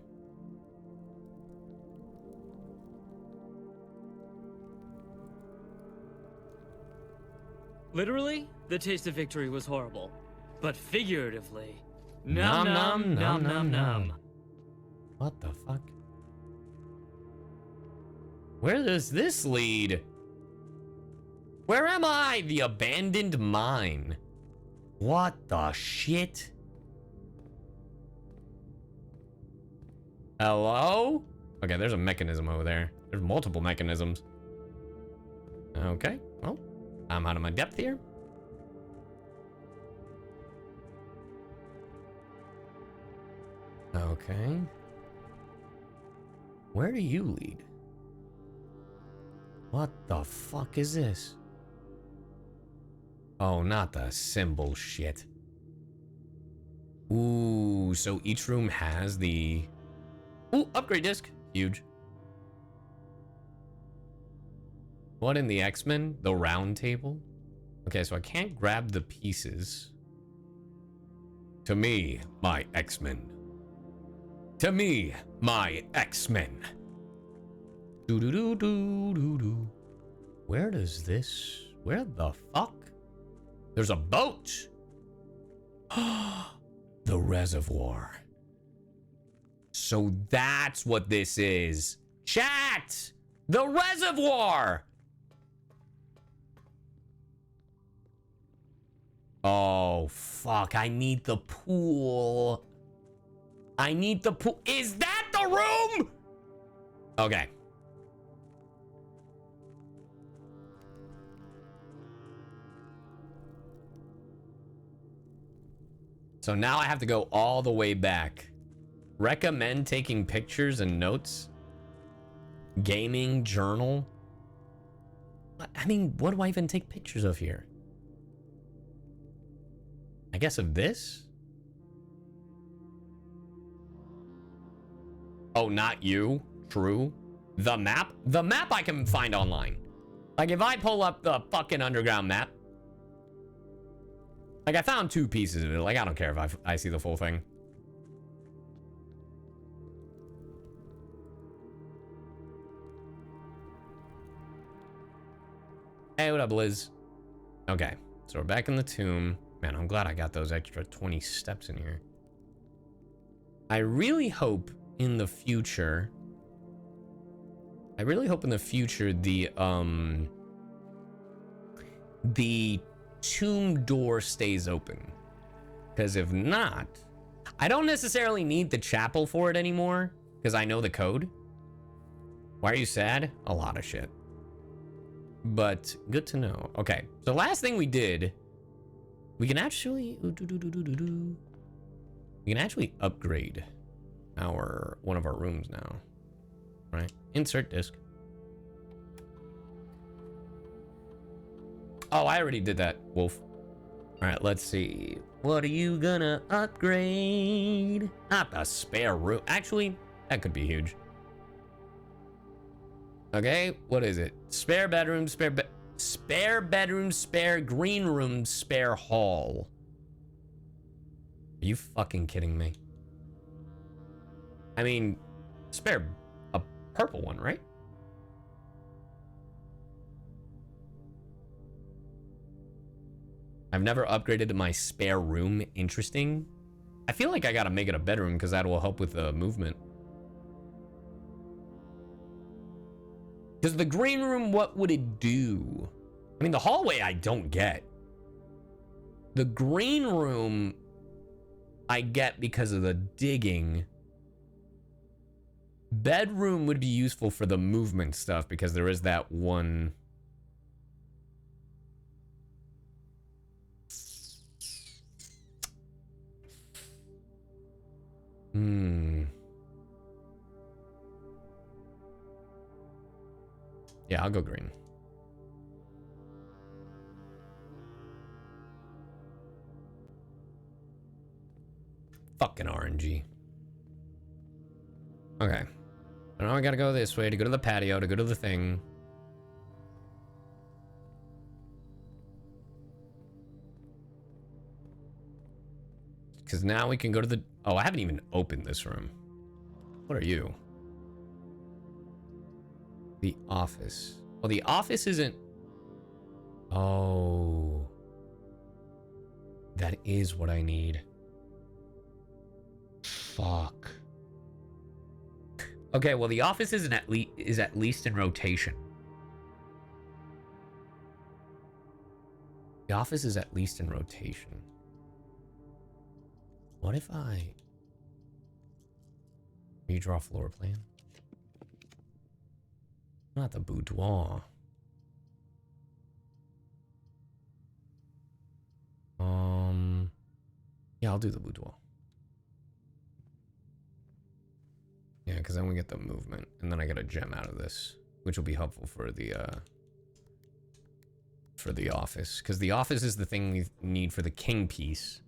Literally, the taste of victory was horrible. But figuratively... Nom nom nom nom nom. What the fuck? Where does this lead? Where am I? The abandoned mine. What the shit? Hello? Okay, there's a mechanism over there. There's multiple mechanisms. Okay, well, I'm out of my depth here. Okay. Where do you lead? What the fuck is this? Oh, not the symbol shit. Ooh, so each room has the... Ooh, upgrade disc. Huge. What in the X-Men? The round table? Okay, so I can't grab the pieces. To me, my X-Men. To me, my X-Men. Do-do-do-do-do-do. Where does this... Where the fuck? There's a boat! The reservoir. So that's what this is. Chat! The reservoir! Oh, fuck. I need the pool. I need the pool. Is that the room? Okay. So now I have to go all the way back. Recommend taking pictures and notes. Gaming journal. I mean, what do I even take pictures of here? I guess of this? Oh, not you. True. The map? The map I can find online. Like, if I pull up the fucking underground map. Like, I found 2 pieces of it. Like, I don't care if I see the full thing. Hey, what up, Liz? Okay, so we're back in the tomb. Man, I'm glad I got those extra 20 steps in here. I really hope in the future... the tomb door stays open. Because if not... I don't necessarily need the chapel for it anymore, because I know the code. Why are you sad? A lot of shit. But good to know. Okay, so last thing we did, we can actually upgrade one of our rooms now. Right? Insert disc. Oh, I already did that, Wolf. All right, let's see. What are you gonna upgrade? Not the spare room. Actually, that could be huge. Okay, what is it? Spare bedroom, spare bedroom, spare green room, spare hall. Are you fucking kidding me? I mean, spare a purple one, right? I've never upgraded my spare room. Interesting. I feel like I gotta make it a bedroom because that will help with the movement. Because the green room, what would it do? I mean, the hallway I don't get. The green room I get because of the digging. bedroom would be useful for the movement stuff because there is that one. Yeah, I'll go green. Fucking RNG. Okay. Now I gotta go this way to go to the patio, to go to the thing. Because now we can go to the... Oh, I haven't even opened this room. What are you? The office. Well, the office isn't... Oh. That is what I need. Fuck. Okay, well, the office is at least in rotation. The office is at least in rotation. What if I redraw floor plan? Not the boudoir. Yeah, I'll do the boudoir. Yeah, because then we get the movement, and then I get a gem out of this, which will be helpful for the office, because the office is the thing we need for the king piece.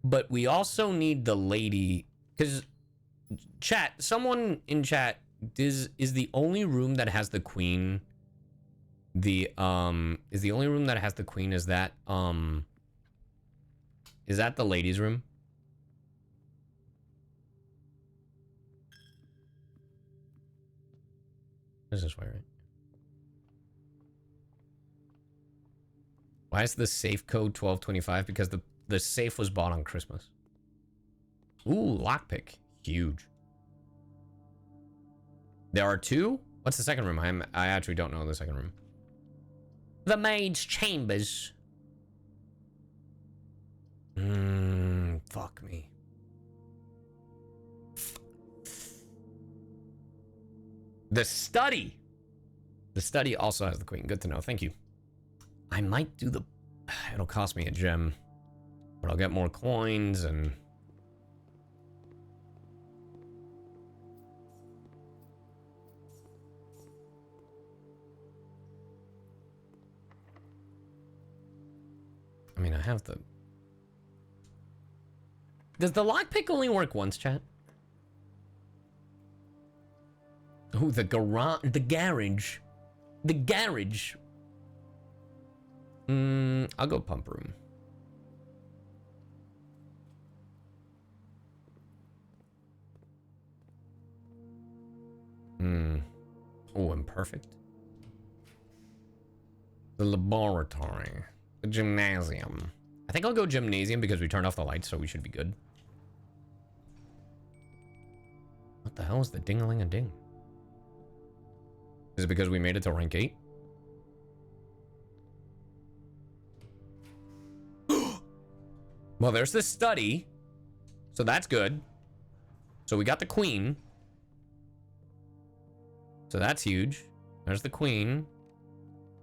But we also need the lady, because chat, someone in chat is the only room that has the queen. Is the only room that has the queen is that the ladies' room? This is way, right? Why is the safe code 1225? Because the safe was bought on Christmas. Ooh, lockpick. Huge. There are two? What's the second room? I actually don't know the second room. The maid's chambers. Fuck me. The study. The study also has the queen. Good to know. Thank you. I might do the... It'll cost me a gem. But I'll get more coins and... I mean, I have the... Does the lockpick only work once, chat? Oh, the garage... The garage. The garage. I'll go pump room. Oh, imperfect. The laboratory. The gymnasium. I think I'll go gymnasium because we turned off the lights, so we should be good. What the hell is the ding-a-ling-a-ding? Is it because we made it to rank 8? Well, there's this study. So that's good. So we got the queen. So that's huge. There's the queen.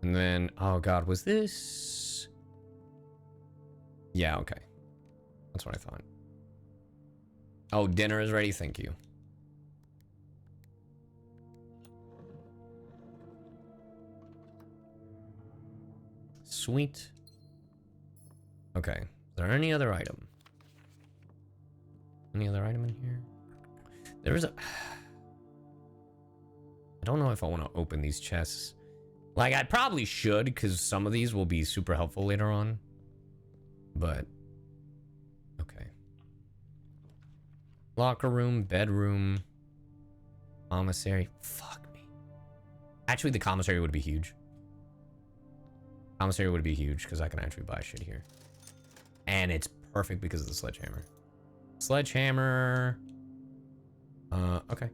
And then, oh god, was this? Yeah, okay. That's what I thought. Oh, dinner is ready. Thank you. Sweet. Okay. Is there any other item? Any other item in here? There is a... I don't know if I want to open these chests. Like, I probably should, because some of these will be super helpful later on. But... Okay. Locker room, bedroom... Commissary. Fuck me. Actually, the commissary would be huge. Commissary would be huge, because I can actually buy shit here. And it's perfect because of the sledgehammer. Sledgehammer. Okay.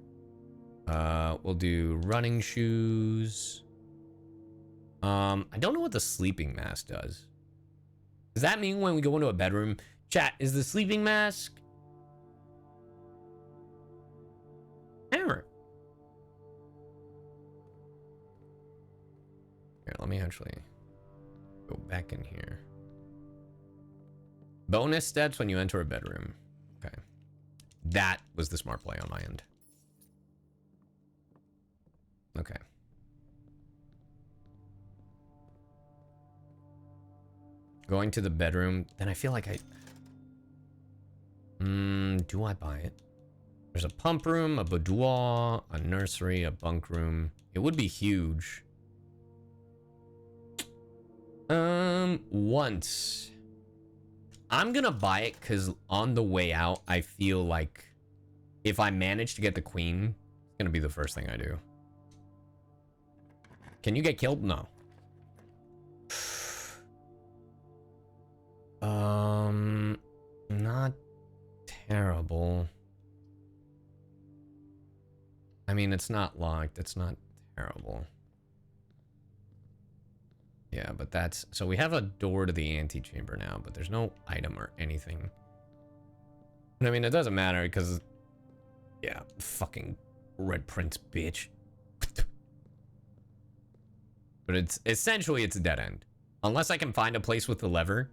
We'll do running shoes. I don't know what the sleeping mask does. Does that mean when we go into a bedroom? Chat, is the sleeping mask... Eh, me actually go back in here. Bonus steps when you enter a bedroom. Okay. That was the smart play on my end. Okay. Going to the bedroom, then I feel like do I buy it? There's a pump room, a boudoir, a nursery, a bunk room. It would be huge. Once. I'm gonna buy it because on the way out, I feel like if I manage to get the queen, it's gonna be the first thing I do. Can you get killed? No. Not terrible. I mean, it's not locked. It's not terrible. Yeah, but that's... So we have a door to the antechamber now, but there's no item or anything. But I mean, it doesn't matter because... Yeah, fucking Red Prince, bitch. But it's... Essentially, it's a dead end. Unless I can find a place with the lever.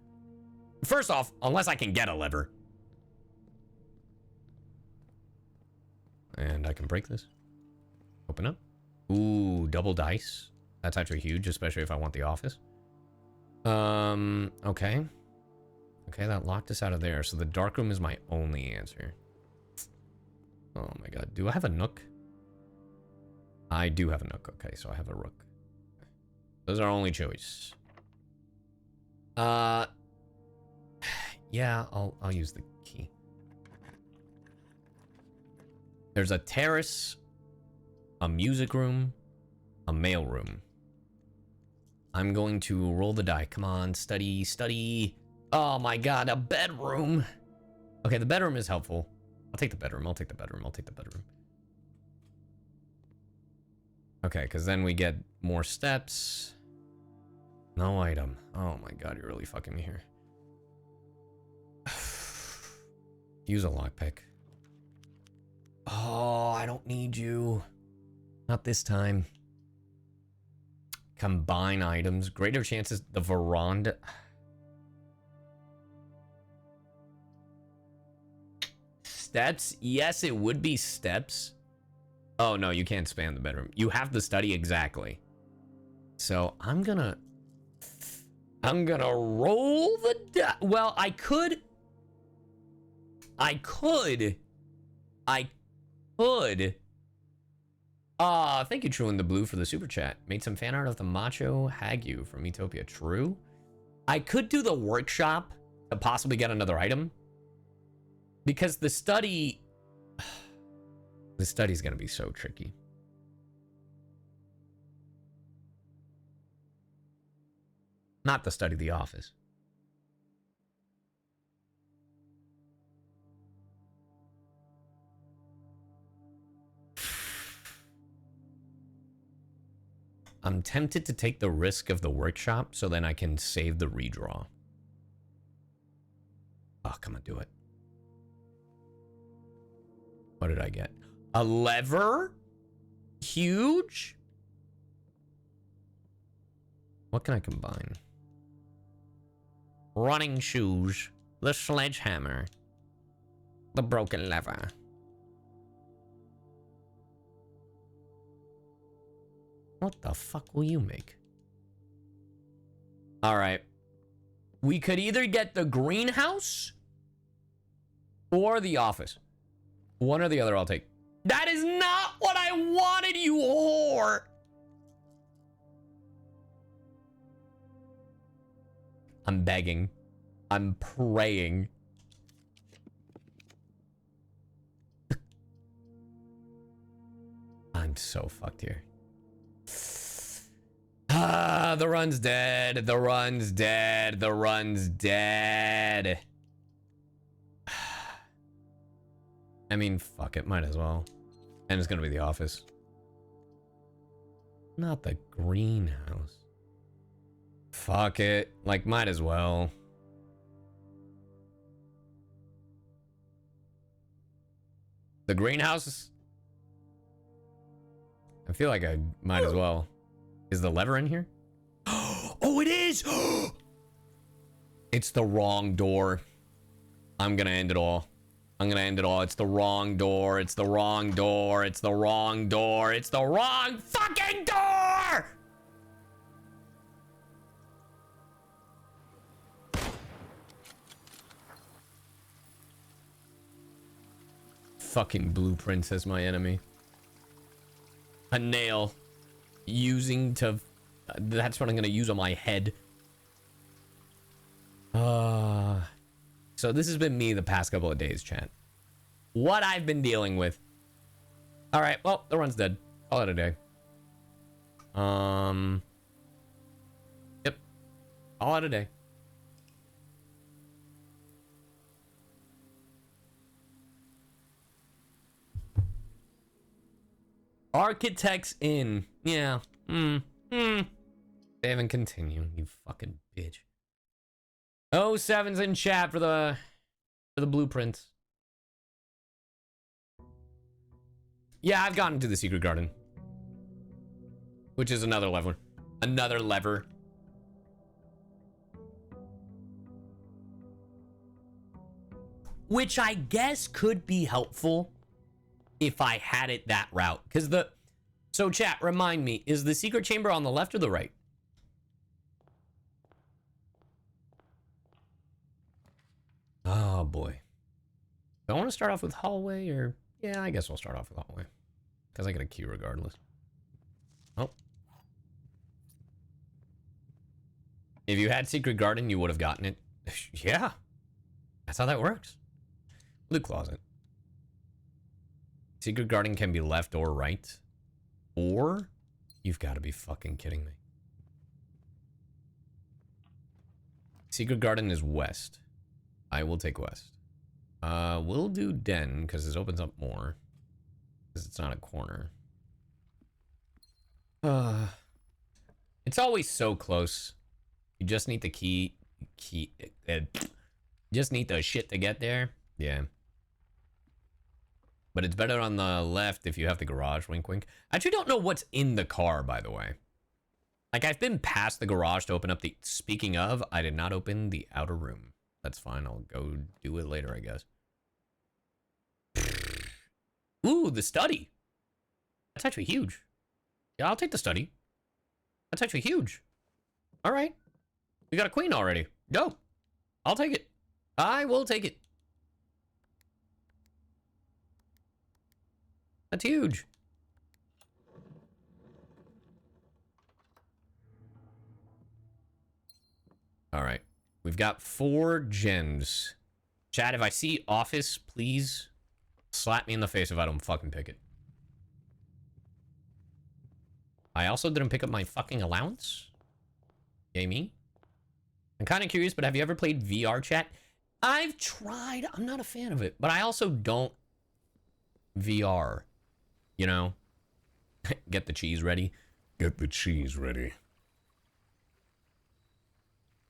First off, unless I can get a lever. And I can break this. Open up. Ooh, double dice. That's actually huge, especially if I want the office. Okay. Okay, that locked us out of there. So the dark room is my only answer. Oh my god. Do I have a nook? I do have a nook. Okay, so I have a rook. Those are our only choice. Yeah, I'll use the key. There's a terrace, a music room, a mail room. I'm going to roll the die. Come on, study, study. Oh my god, a bedroom. Okay, the bedroom is helpful. I'll take the bedroom. I'll take the bedroom. I'll take the bedroom. Okay, because then we get more steps. No item. Oh my god, you're really fucking me here. Use a lockpick. Oh, I don't need you. Not this time. Combine items. Greater chances. The veranda. Steps. Yes, it would be steps. Oh, no, you can't span the bedroom. You have the study exactly. So I'm gonna roll the die. Well, I could. Thank you, True in the Blue, for the super chat. Made some fan art of the macho Hagu from Utopia. True. I could do the workshop to possibly get another item. Because the study... The study's gonna be so tricky. Not the study, the office. I'm tempted to take the risk of the workshop so then I can save the redraw. Oh, come on, do it. What did I get? A lever? Huge? What can I combine? Running shoes. The sledgehammer. The broken lever. What the fuck will you make? Alright. We could either get the greenhouse or the office. One or the other I'll take. That is not what I wanted, you whore! I'm begging. I'm praying. I'm so fucked here. Ah, the run's dead. The run's dead. The run's dead. I mean, fuck it. Might as well. And it's gonna be the office. Not the greenhouse. Fuck it. Like, might as well. The greenhouse? I feel like I might as well. Is the lever in here? is! It's the wrong door. I'm gonna end it all. I'm gonna end it all. It's the wrong door. It's the wrong door. It's the wrong door. It's the wrong fucking door! Fucking blueprints as my enemy. A nail. Using to... that's what I'm gonna use on my head. So this has been me the past couple of days, chat. What I've been dealing with. Alright, well, the run's dead. Call it a day. Yep. Call it a day. Architects in. Yeah. They haven't continued, you fucking bitch. Oh, seven's in chat for the blueprints. Yeah, I've gotten to the secret garden, which is another lever. Another lever. Which I guess could be helpful if I had it that route. Because the... so chat, remind me, is the secret chamber on the left or the right? Oh boy. Do I want to start off with hallway or... yeah, I guess we'll start off with hallway. Because I get a key regardless. Oh. If you had secret garden, you would have gotten it. Yeah. That's how that works. Loot closet. Secret garden can be left or right. Or... you've got to be fucking kidding me. Secret garden is west. I will take west. We'll do den, because this opens up more. Because it's not a corner. It's always so close. You just need the key. Just need the shit to get there. Yeah. But it's better on the left if you have the garage. Wink, wink. I actually don't know what's in the car, by the way. Like, I've been past the garage to open up the... speaking of, I did not open the outer room. That's fine. I'll go do it later, I guess. Ooh, the study. That's actually huge. Yeah, I'll take the study. That's actually huge. All right. We got a queen already. Go. I'll take it. I will take it. That's huge. All right. We've got 4 gems. Chat, if I see office, please slap me in the face if I don't fucking pick it. I also didn't pick up my fucking allowance. Yay me. I'm kind of curious, but have you ever played VR, chat? I've tried. I'm not a fan of it, but I also don't VR. You know? Get the cheese ready. Get the cheese ready.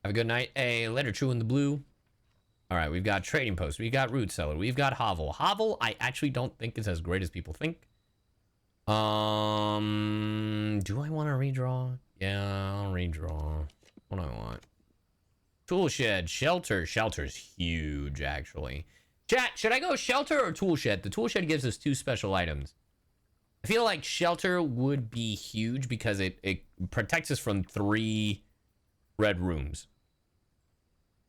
Have a good night. A letter true in the blue. All right, we've got trading post. We've got root cellar. We've got hovel. Hovel, I actually don't think is as great as people think. Do I want to redraw? Yeah, I'll redraw. What do I want? Tool shed, shelter. Shelter's huge, actually. Chat, should I go shelter or tool shed? The tool shed gives us 2 special items. I feel like shelter would be huge because it protects us from 3 red rooms.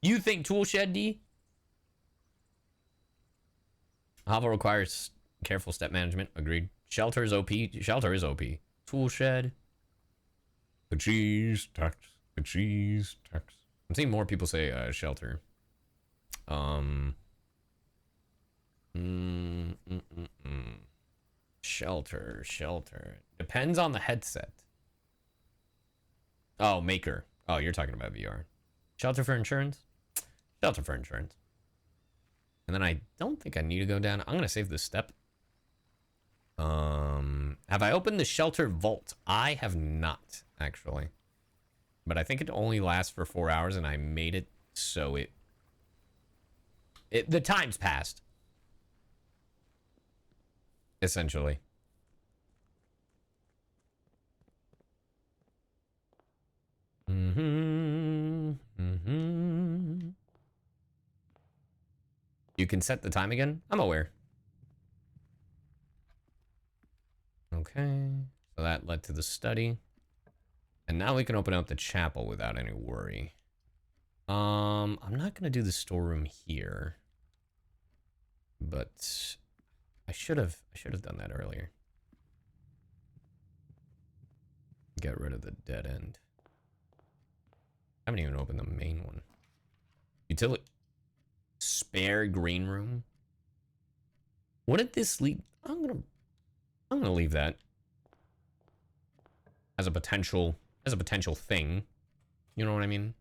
You think tool shed, D? Hovel requires careful step management. Agreed. Shelter is OP. Shelter is OP. Tool shed. The cheese tax. The cheese tax. I'm seeing more people say shelter. Shelter. Shelter. Depends on the headset. Oh, maker. Oh, you're talking about VR. Shelter for insurance? Shelter for insurance. And then I don't think I need to go down. I'm going to save this step. Have I opened the shelter vault? I have not, actually. But I think it only lasts for 4 hours, and I made it so the time's passed. Essentially. can set the time again? I'm aware. Okay. So that led to the study. And now we can open up the chapel without any worry. I'm not gonna do the storeroom here. But I should have done that earlier. Get rid of the dead end. I haven't even opened the main one. Utility. Spare green room. Wouldn't this lead? I'm gonna leave that as a potential thing. You know what I mean?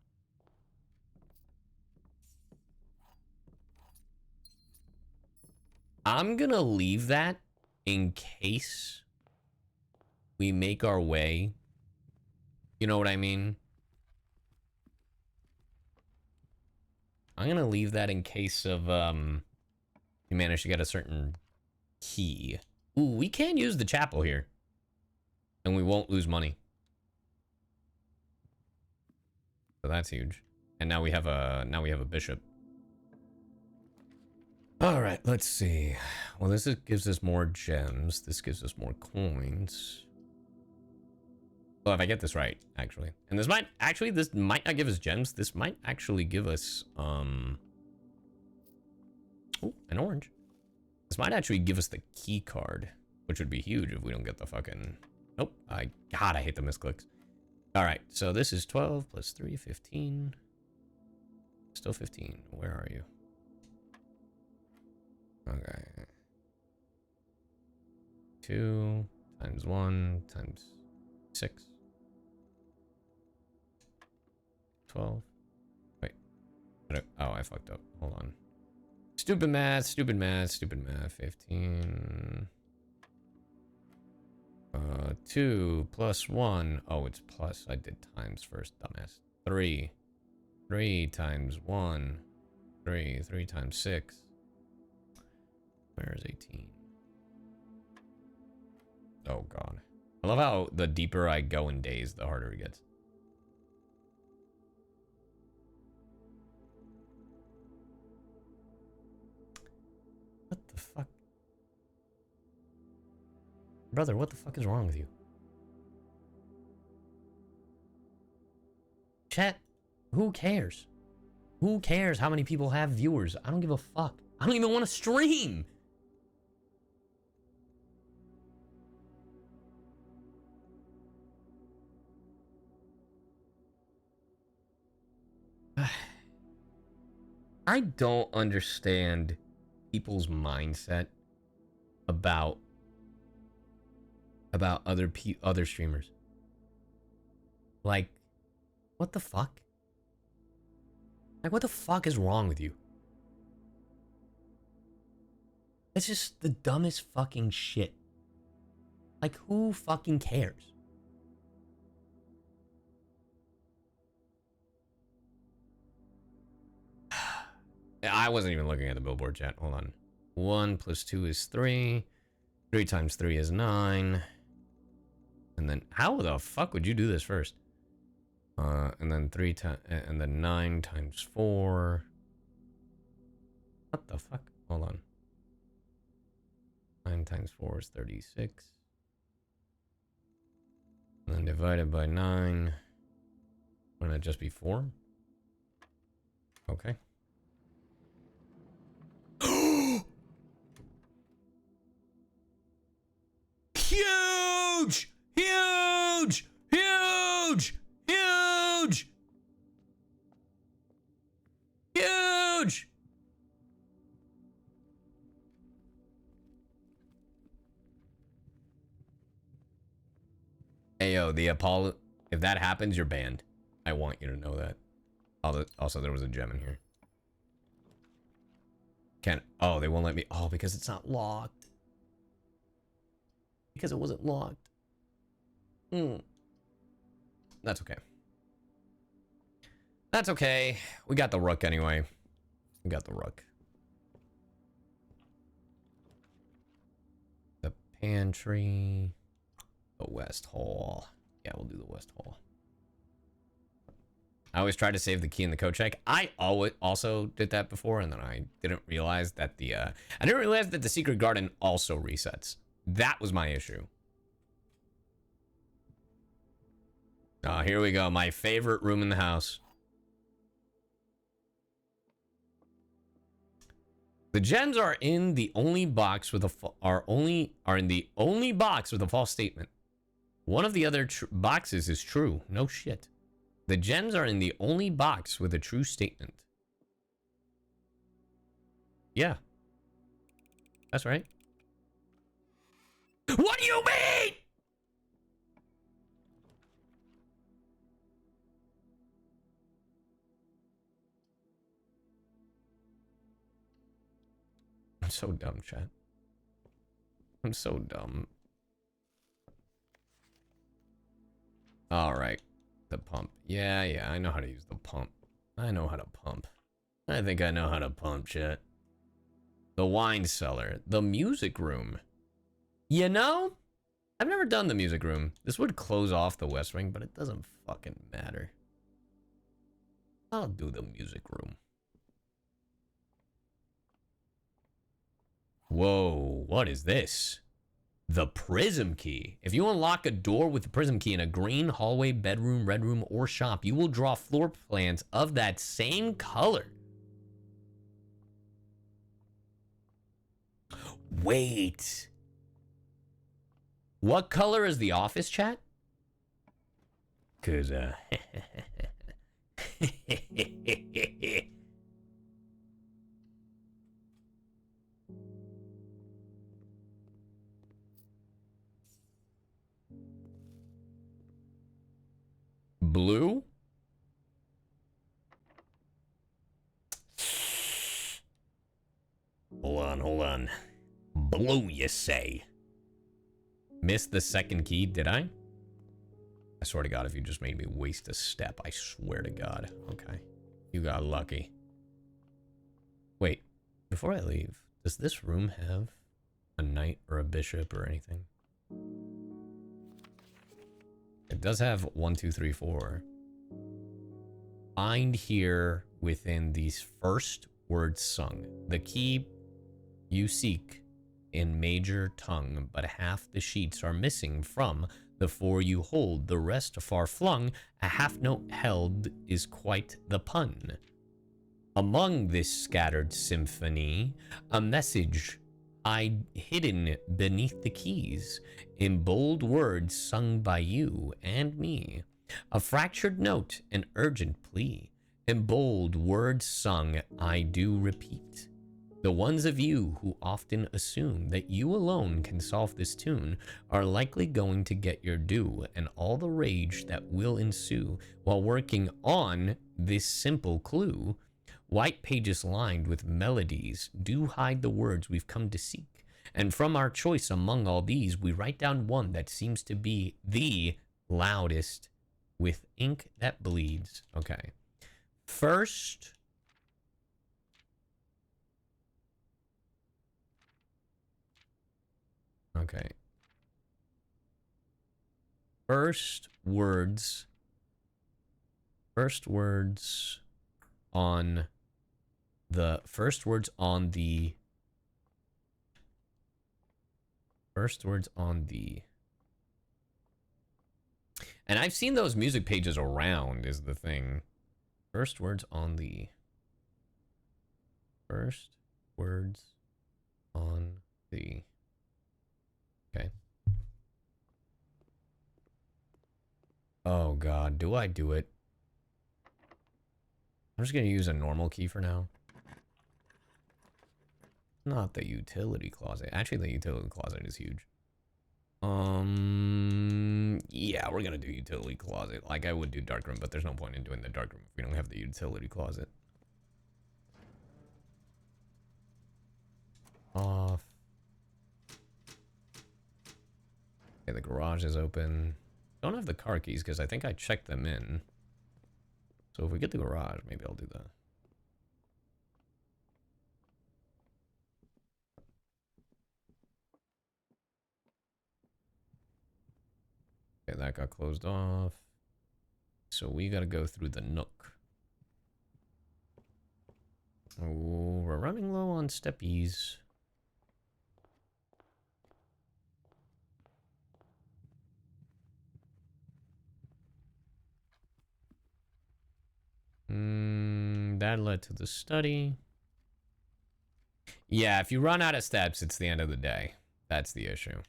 I'm gonna leave that in case we make our way. You know what I mean? I'm gonna leave that in case of we manage to get a certain key. Ooh, we can use the chapel here. And we won't lose money. So that's huge. And now we have a bishop. All right, let's see. Well, gives us more gems. This gives us more coins. Well, if I get this right, actually. And this might not give us gems. This might actually give us oh, an orange. This might actually give us the key card, which would be huge if we don't get the fucking... Nope. God, I hate the misclicks. All right, so this is 12 plus 3, 15. Still 15. Where are you? Okay. 2 times 1 times 6. 12. Wait. Oh, I fucked up. Hold on. Stupid math, stupid math, stupid math. 15. 2 plus 1. Oh, it's plus. I did times first, dumbass. 3. 3 times 1. 3. 3 times 6. Where's 18? Oh, God. I love how the deeper I go in days, the harder it gets. What the fuck? Brother, what the fuck is wrong with you? Chat, who cares? Who cares how many people have viewers? I don't give a fuck. I don't even want to stream. I don't understand people's mindset about other streamers. Like, what the fuck? Like, what the fuck is wrong with you? It's just the dumbest fucking shit. Like, who fucking cares? I wasn't even looking at the billboard chat. Hold on. 1 plus 2 is 3. 3 times 3 is 9. And then, how the fuck would you do this first? And then 9 times 4. What the fuck? Hold on. 9 times 4 is 36. And then divided by 9. Wouldn't it just be 4? Okay. Huge! Huge! Huge! Huge! Huge! Hey, yo, the Apollo... If that happens, you're banned. I want you to know that. Also, there was a gem in here. Can't... Oh, they won't let me... Oh, because it's not locked. Because it wasn't locked. That's okay. That's okay. We got the rook anyway. We got the rook. The pantry. The west hall. Yeah, we'll do the west hall. I always try to save the key in the code check. I always also did that before, and then I didn't realize that the secret garden also resets. That was my issue. Oh, here we go. My favorite room in the house. The gems are in the only box with a box with a false statement. One of the other boxes is true. No shit. The gems are in the only box with a true statement. Yeah. That's right. What do you mean? I'm so dumb, chat. I'm so dumb. All right. The pump. Yeah, I know how to use the pump. I know how to pump. I think I know how to pump, chat. The wine cellar. The music room. You know, I've never done the music room. This would close off the West Wing, but it doesn't fucking matter. I'll do the music room. Whoa, what is this? The prism key. If you unlock a door with the prism key in a green hallway, bedroom, red room, or shop, you will draw floor plans of that same color. Wait. What color is the office, chat? Cause blue? Hold on. Blue, you say? Missed the second key, did I? I swear to God, if you just made me waste a step, I swear to God. Okay. You got lucky. Wait, before I leave, does this room have a knight or a bishop or anything? It does have 1, 2, 3, 4. Find here within these first words sung. The key you seek in major tongue, but half the sheets are missing from the 4 you hold, the rest far flung. A half note held is quite the pun. Among this scattered symphony, a message hidden beneath the keys, in bold words sung by you and me. A fractured note, an urgent plea, in bold words sung, I do repeat. The ones of you who often assume that you alone can solve this tune are likely going to get your due, and all the rage that will ensue while working on this simple clue. White pages lined with melodies do hide the words we've come to seek, and from our choice among all these, we write down one that seems to be the loudest with ink that bleeds. Okay. First... Okay. First words on the and I've seen those music pages around is the thing. First words on the okay. Oh God, do I do it? I'm just gonna use a normal key for now. Not the utility closet. Actually, the utility closet is huge. Yeah, we're gonna do utility closet. Like I would do dark room, but there's no point in doing the dark room if we don't have the utility closet. Off. Okay, the garage is open. Don't have the car keys because I think I checked them in. So if we get the garage, maybe I'll do that. Okay, that got closed off. so we gotta go through the nook. Oh, we're running low on steppies. That led to the study. Yeah, if you run out of steps, it's the end of the day. That's the issue.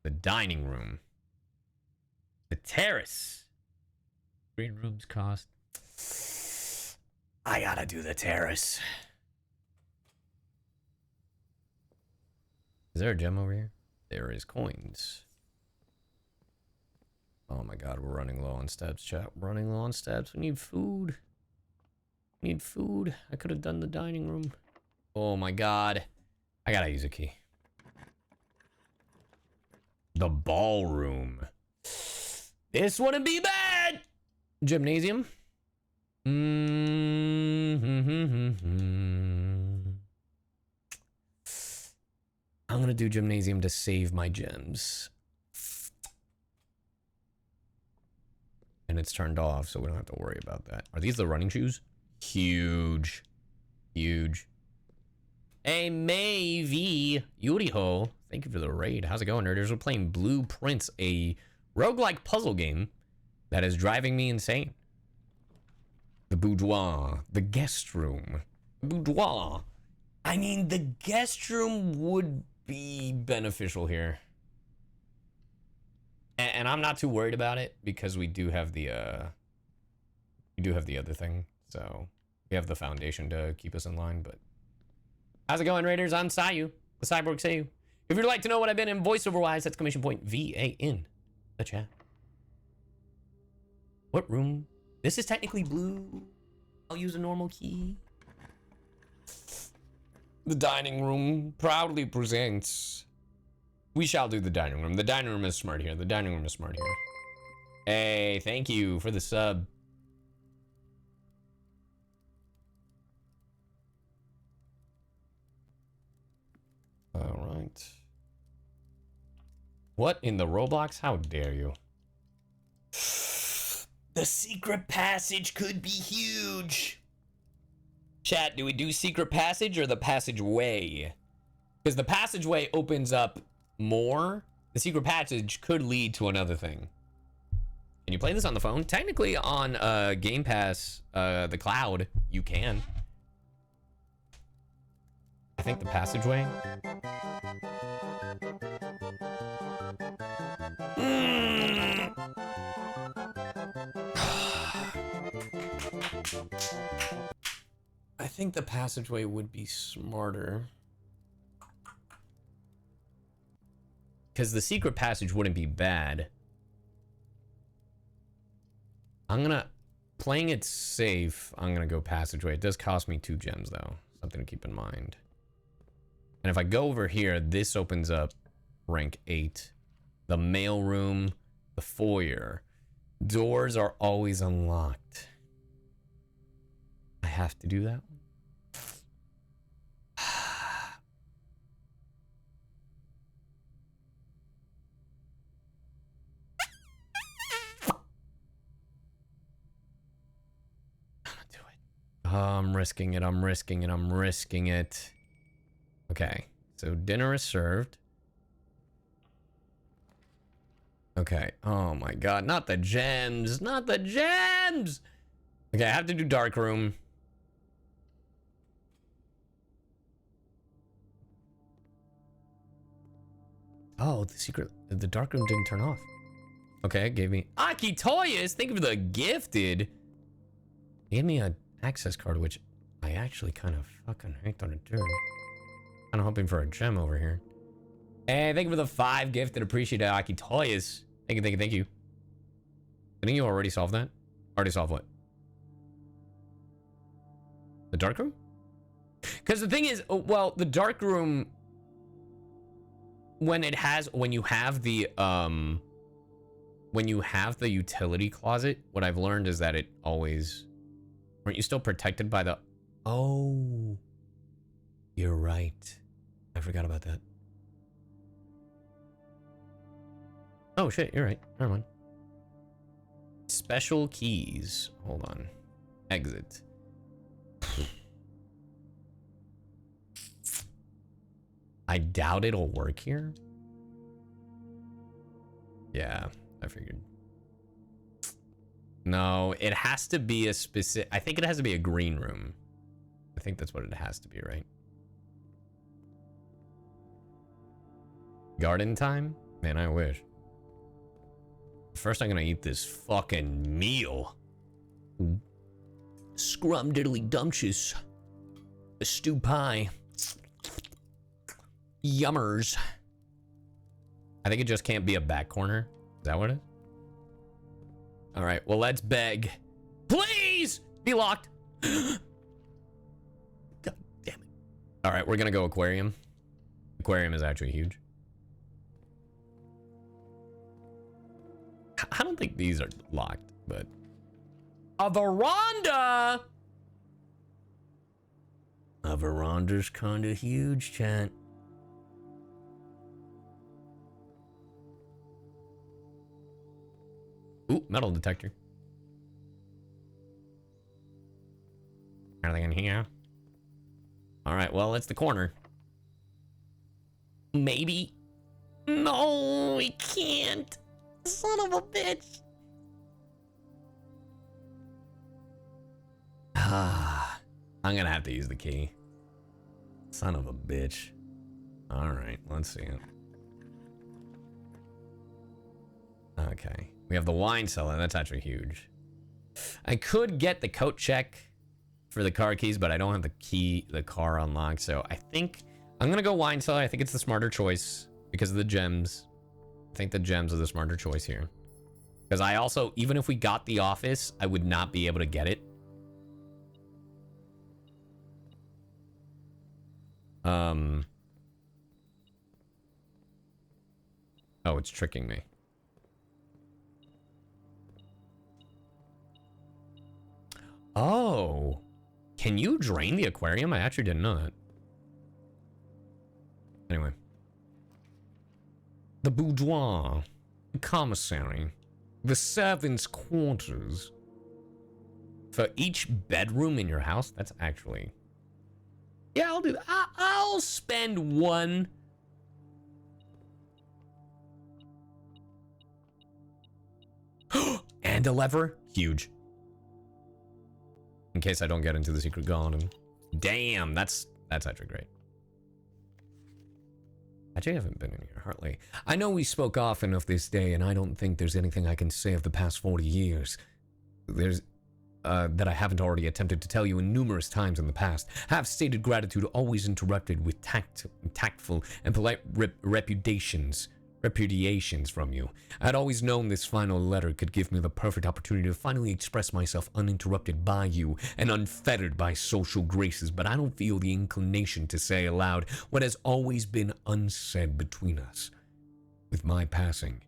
The dining room. The terrace. Green rooms cost. I gotta do the terrace. Is there a gem over here? There is coins. Oh my god, we're running low on steps, chat. We're running low on steps. We need food. We need food. I could have done the dining room. Oh my god. I gotta use a key. The ballroom. This wouldn't be bad. Gymnasium. I'm gonna do gymnasium to save my gems. And it's turned off, so we don't have to worry about that. Are these the running shoes? Huge. Huge. Hey, Mayvi. Yuriho. Thank you for the raid. How's it going, nerders? We're playing Blueprints, a roguelike puzzle game that is driving me insane. The boudoir. The guest room. Boudoir. I mean, the guest room would be beneficial here. And I'm not too worried about it because we do have the other thing. So we have the foundation to keep us in line. But how's it going, Raiders? I'm Sayu, the Cyborg Sayu. If you'd like to know what I've been in voiceover wise, exclamation point VA in the chat. What room? This is technically blue. I'll use a normal key. The dining room proudly presents. We shall do the dining room. The dining room is smart here. The dining room is smart here. Hey, thank you for the sub. All right. What in the Roblox? How dare you? The secret passage could be huge. Chat, do we do secret passage or the passageway? Because the passageway opens up more. The secret passage could lead to another thing. Can you play this on the phone? Technically on Game Pass, the cloud, you can. I think the passageway. I think the passageway would be smarter. Because the secret passage wouldn't be bad. Playing it safe, I'm gonna go passageway. It does cost me 2 gems though. Something to keep in mind. And if I go over here, this opens up rank 8. The mail room, the foyer. Doors are always unlocked. I have to do that one. I'm risking it. I'm risking it. I'm risking it. Okay. So dinner is served. Okay. Oh my god. Not the gems. Not the gems. Okay. I have to do dark room. Oh, the dark room didn't turn off. Okay. It gave me Aki Toyas. Thank you for the gifted. Gave me a access card, which I actually kind of fucking hate on a dude. Kind of hoping for a gem over here. Hey, thank you for the 5 gifted. Appreciate it, Aki Toyas. Thank you, thank you, thank you. Didn't you already solve that? Already solved what? The dark room? Because the thing is, well, the dark room, when you have the utility closet, what I've learned is that it always, aren't you still protected by the, oh, you're right. I forgot about that. Oh shit, you're right. Never mind. Special keys. Hold on. Exit. I doubt it'll work here. Yeah, I figured. No, it has to be a specific... I think it has to be a green room. I think that's what it has to be, right? Garden time? Man, I wish. First, I'm gonna eat this fucking meal. Scrumdiddly-dumptious. A stew pie. Yummers. I think it just can't be a back corner. Is that what it is? All right, well, let's beg. Please be locked. God damn it. All right, we're gonna go aquarium. Aquarium is actually huge. I don't think these are locked, but... A veranda! A veranda's kind of huge, chat. Ooh, metal detector. Anything in here? Alright, well, it's the corner. Maybe. No, we can't. Son of a bitch. Ah, I'm gonna have to use the key. Son of a bitch. Alright, let's see it. Okay. We have the wine cellar. That's actually huge. I could get the coat check for the car keys, but I don't have the car unlocked. So I think I'm going to go wine cellar. I think it's the smarter choice because of the gems. I think the gems are the smarter choice here. Because I also, even if we got the office, I would not be able to get it. Oh, it's tricking me. Oh, can you drain the aquarium? I actually didn't know that. Anyway. The boudoir, the commissary, the servants' quarters. For each bedroom in your house? That's actually... Yeah, I'll do that. I'll spend one. And a lever? Huge. In case I don't get into the secret garden. Damn, that's actually great. Actually, I haven't been in here, hardly. I know we spoke often of this day, and I don't think there's anything I can say of the past 40 years. There's... that I haven't already attempted to tell you in numerous times in the past. Have stated gratitude always interrupted with tactful and polite repudiations from you. I'd always known this final letter could give me the perfect opportunity to finally express myself uninterrupted by you and unfettered by social graces, but I don't feel the inclination to say aloud what has always been unsaid between us. With my passing,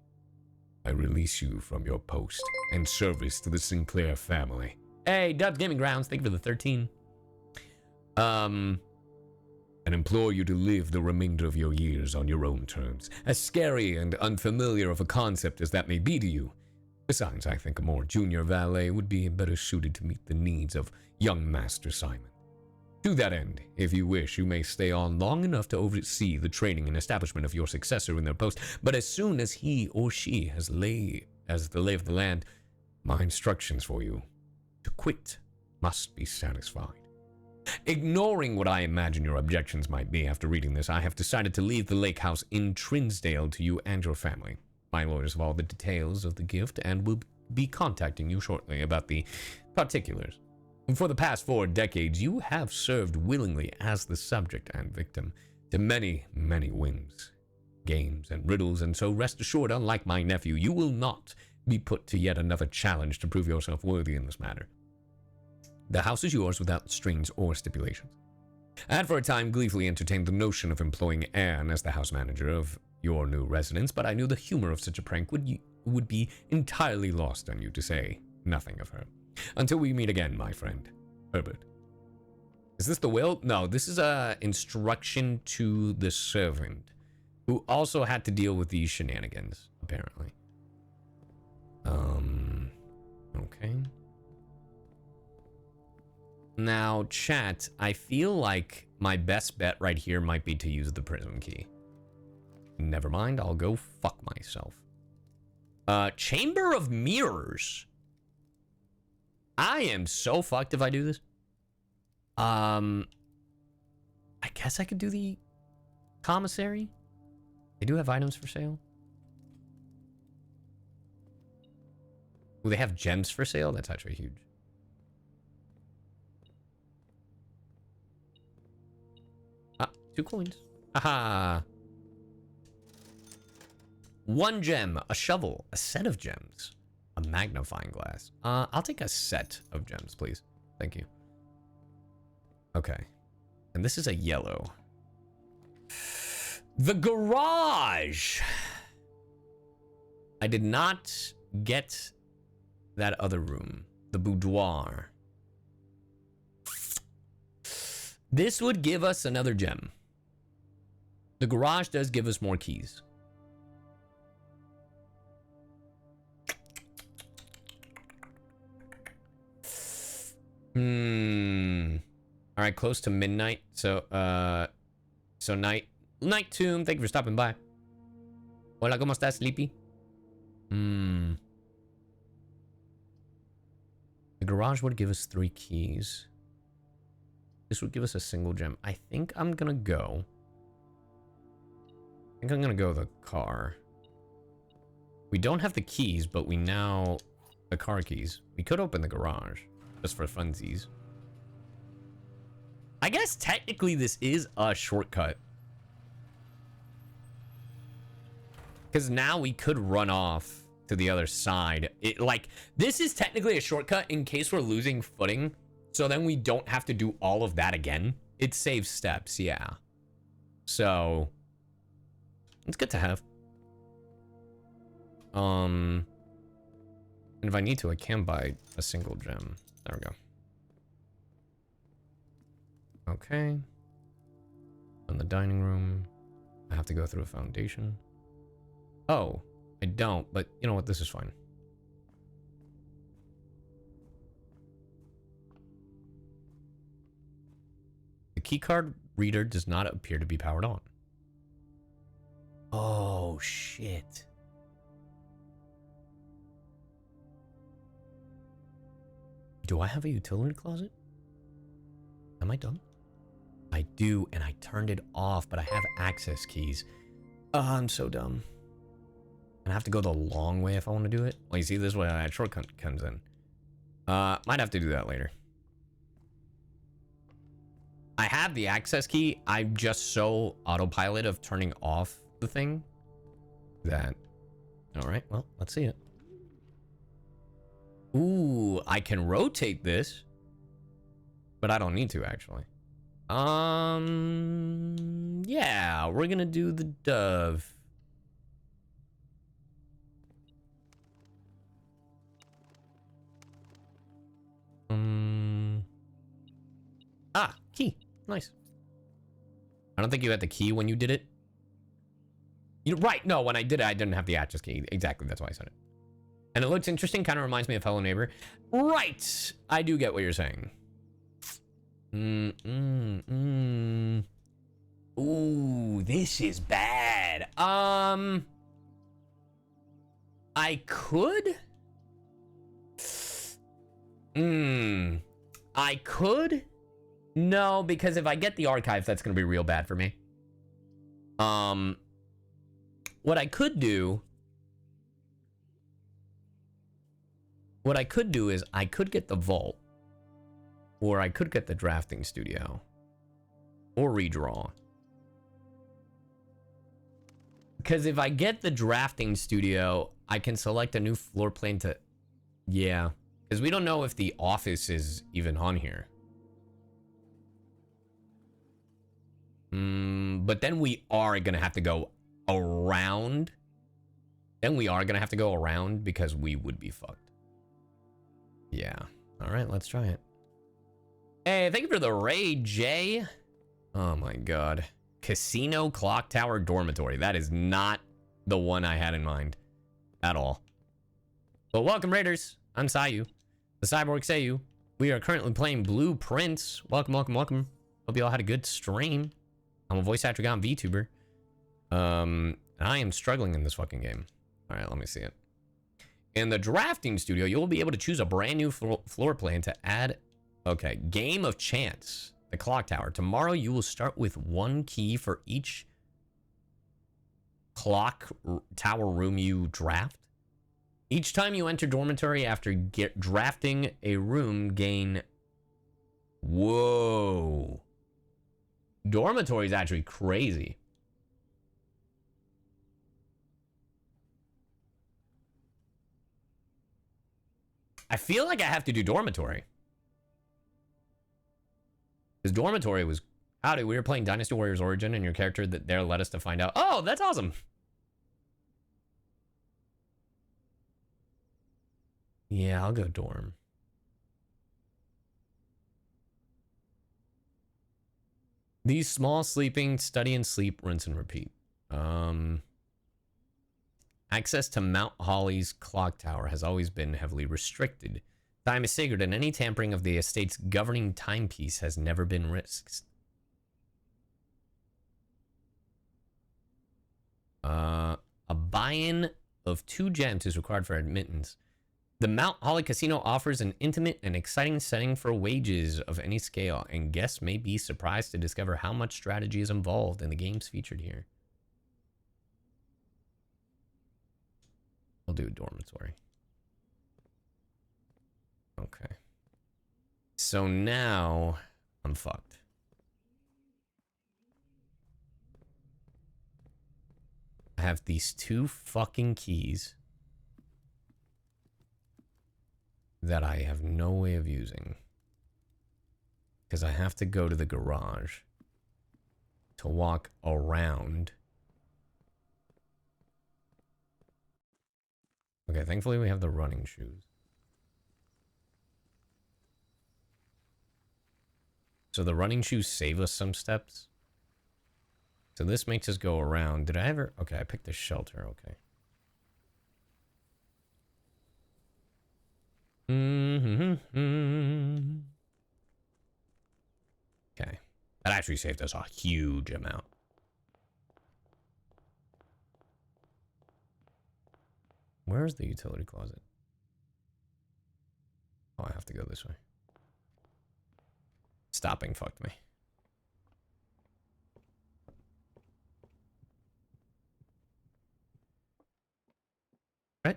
I release you from your post and service to the Sinclair family. Hey, Dubs Gaming Grounds, thank you for the 13. And implore you to live the remainder of your years on your own terms, as scary and unfamiliar of a concept as that may be to you. Besides, I think a more junior valet would be better suited to meet the needs of young Master Simon. To that end, if you wish, you may stay on long enough to oversee the training and establishment of your successor in their post, but as soon as he or she has the lay of the land, my instructions for you to quit must be satisfied. Ignoring what I imagine your objections might be after reading this, I have decided to leave the lake house in Trinsdale to you and your family. My lawyers have all the details of the gift and will be contacting you shortly about the particulars. For the past 4 decades, you have served willingly as the subject and victim to many, many whims, games, and riddles, and so rest assured, unlike my nephew, you will not be put to yet another challenge to prove yourself worthy in this matter. The house is yours without strings or stipulations. I had for a time gleefully entertained the notion of employing Anne as the house manager of your new residence, but I knew the humor of such a prank would be entirely lost on you, to say nothing of her. Until we meet again, my friend, Herbert. Is this the will? No, this is a instruction to the servant, who also had to deal with these shenanigans, apparently. Okay. Now, chat, I feel like my best bet right here might be to use the prism key. Never mind, I'll go fuck myself. Chamber of Mirrors. I am so fucked if I do this. I guess I could do the commissary. They do have items for sale. Oh, they have gems for sale? That's actually huge. Ah, 2 coins. Haha. 1 gem, a shovel, a set of gems, a magnifying glass. I'll take a set of gems, please. Thank you. Okay. And this is a yellow. The garage! I did not get that other room. The boudoir. This would give us another gem. The garage does give us more keys. All right, close to midnight. So night tomb. Thank you for stopping by. Hola, ¿cómo estás, Sleepy? The garage would give us 3 keys. This would give us a single gem. I think I'm gonna go the car. We don't have the keys, but we now the car keys. We could open the garage just for funsies. I guess technically this is a shortcut. Because now we could run off to the other side. This is technically a shortcut in case we're losing footing. So then we don't have to do all of that again. It saves steps, yeah. So it's good to have. And if I need to, I can buy a single gem. There we go. Okay. In the dining room, I have to go through a foundation. Oh, I don't, but you know what? This is fine. The keycard reader does not appear to be powered on. Oh, shit. Do I have a utility closet? Am I dumb? I do, and I turned it off, but I have access keys. Oh, I'm so dumb. And I have to go the long way if I want to do it. Well, you see, this is where that shortcut comes in. Might have to do that later. I have the access key. I'm just so autopilot of turning off the thing that... All right, well, let's see it. Ooh, I can rotate this, but I don't need to actually. Yeah, we're gonna do the dove. Ah, key. Nice. I don't think you had the key when you did it. Right, no, when I did it, I didn't have the access key. Exactly, that's why I said it. And it looks interesting, kind of reminds me of Hello Neighbor. Right, I do get what you're saying. Ooh, this is bad. I could... I could... No, because if I get the archives, that's going to be real bad for me. What I could do... What I could do is I could get the vault, or I could get the drafting studio, or redraw. Because if I get the drafting studio, I can select a new floor plan to... Yeah, because we don't know if the office is even on here. But then we are going to have to go around. Because we would be fucked. Yeah. All right, let's try it. Hey, thank you for the raid, Jay. Oh my god. Casino Clock Tower Dormitory. That is not the one I had in mind at all. Well, welcome, Raiders. I'm CyYu, the Cyborg CyYu. We are currently playing Blueprints. Welcome, welcome, welcome. Hope you all had a good stream. I'm a voice actor on VTuber. I am struggling in this fucking game. All right, let me see it. In the drafting studio, you'll be able to choose a brand new floor plan to add. Okay, game of chance. The clock tower. Tomorrow, you will start with 1 key for each clock tower room you draft. Each time you enter dormitory after drafting a room, gain... Whoa. Dormitory is actually crazy. I feel like I have to do dormitory. Because dormitory was... Howdy, we were playing Dynasty Warriors Origin, and your character that there led us to find out... Oh, that's awesome. Yeah, I'll go dorm. These small sleeping, study and sleep, rinse and repeat. Access to Mount Holly's clock tower has always been heavily restricted. Time is sacred, and any tampering of the estate's governing timepiece has never been risked. A buy-in of 2 gems is required for admittance. The Mount Holly Casino offers an intimate and exciting setting for wages of any scale, and guests may be surprised to discover how much strategy is involved in the games featured here. I'll do a dormitory. Okay. So now I'm fucked. I have these 2 fucking keys that I have no way of using. Because I have to go to the garage to walk around. Okay, thankfully we have the running shoes. So the running shoes save us some steps. So this makes us go around. Did I ever... Okay, I picked the shelter. Okay. Okay. That actually saved us a huge amount. Where's the utility closet? Oh, I have to go this way. Stopping fucked me. Right?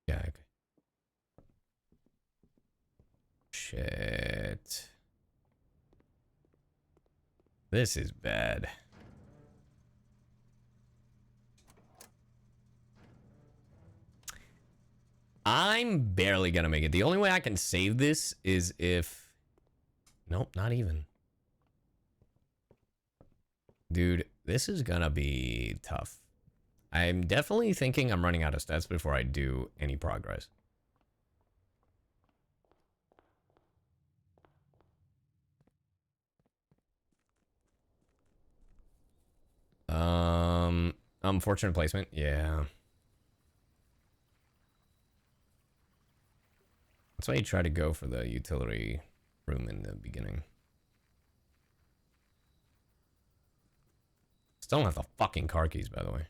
Yeah, okay. Shit. This is bad. I'm barely gonna make it. The only way I can save this is if... Nope, not even. Dude, this is gonna be tough. I'm definitely thinking I'm running out of stats before I do any progress. Unfortunate placement. Yeah. That's why you try to go for the utility room in the beginning. Still don't have the fucking car keys, by the way.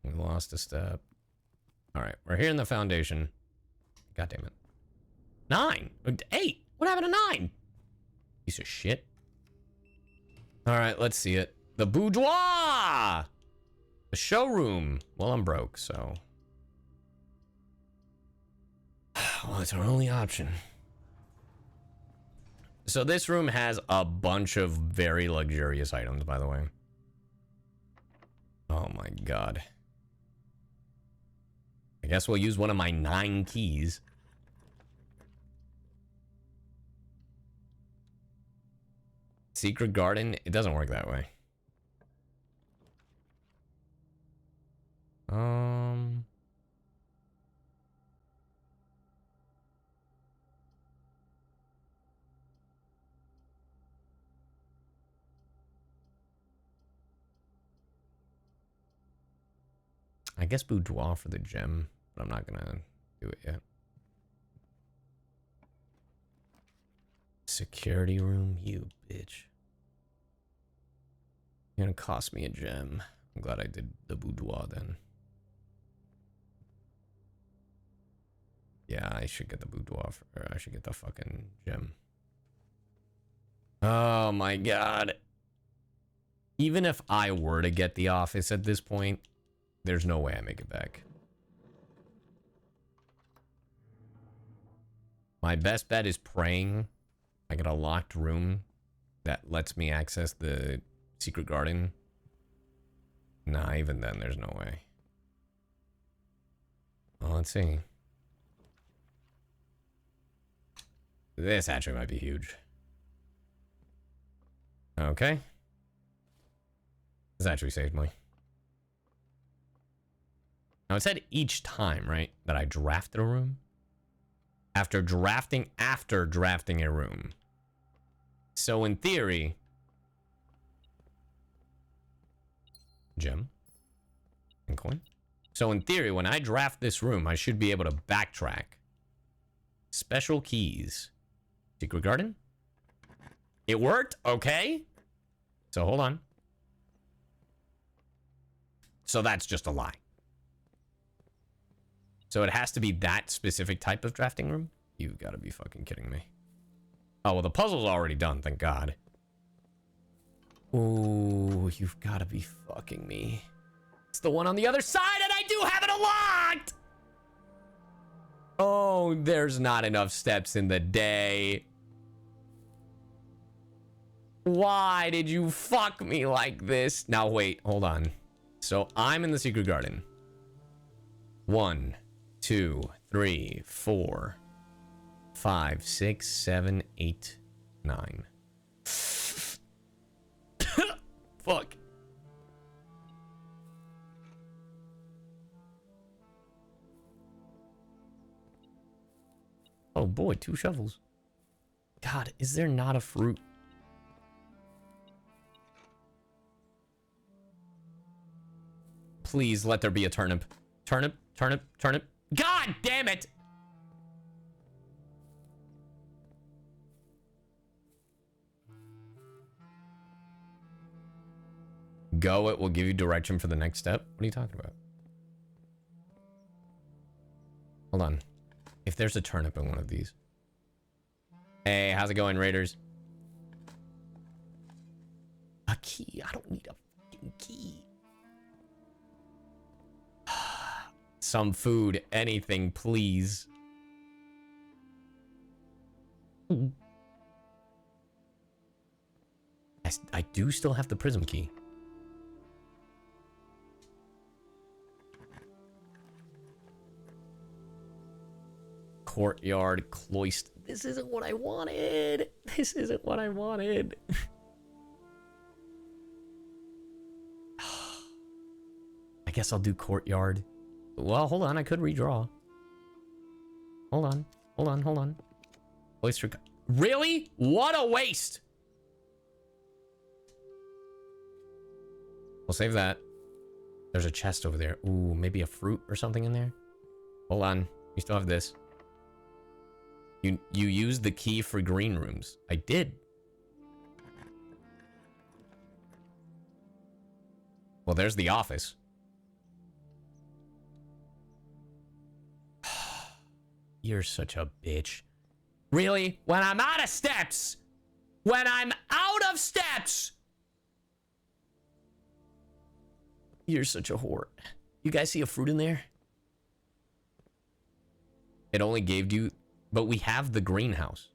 We lost a step. Alright, we're here in the foundation. God damn it. 9! 8! What happened to 9? Piece of shit. Alright, let's see it. The boudoir! The showroom. Well, I'm broke, so... Well, it's our only option. So this room has a bunch of very luxurious items, by the way. Oh my god. I guess we'll use one of my 9 keys. Secret garden? It doesn't work that way. I guess boudoir for the gem, but I'm not gonna do it yet. Security room, you bitch. You're gonna cost me a gem. I'm glad I did the boudoir then. Yeah, I should get the boudoir, or I should get the fucking gem. Oh my god. Even if I were to get the office at this point, there's no way I make it back. My best bet is praying I get a locked room that lets me access the secret garden. Nah, even then, there's no way. Well, let's see. This actually might be huge. Okay. This actually saved me. Now, it said each time, right, that I drafted a room. After drafting a room. So, in theory... Gem. And coin. So, in theory, when I draft this room, I should be able to backtrack. Special keys. Secret garden? It worked? Okay. So, hold on. So, that's just a lie. So, it has to be that specific type of drafting room? You've got to be fucking kidding me. Oh, well, the puzzle's already done, thank God. Oh, you've got to be fucking me. It's the one on the other side, and I do have it unlocked! Oh, there's not enough steps in the day. Why did you fuck me like this? Now, wait, hold on. So, I'm in the secret garden. 1, 2, 3, 4, 5, 6, 7, 8, 9. Fuck. Oh boy, 2 shovels. God, is there not a fruit? Please let there be a turnip. Turnip, turnip, turnip. God damn it! Go, it will give you direction for the next step. What are you talking about? Hold on. If there's a turnip in one of these. Hey, how's it going, Raiders? A key. I don't need a fucking key. Some food. Anything, please. I do still have the prism key. Courtyard, cloister. This isn't what I wanted. This isn't what I wanted. I guess I'll do courtyard. Well, hold on. I could redraw. Hold on. Hold on. Hold on. Cloister. Really? What a waste. We'll save that. There's a chest over there. Ooh, maybe a fruit or something in there. Hold on. We still have this. You used the key for green rooms. I did. Well, there's the office. You're such a bitch. Really? When I'm out of steps! When I'm out of steps! You're such a whore. You guys see a fruit in there? It only gave you... But we have the greenhouse.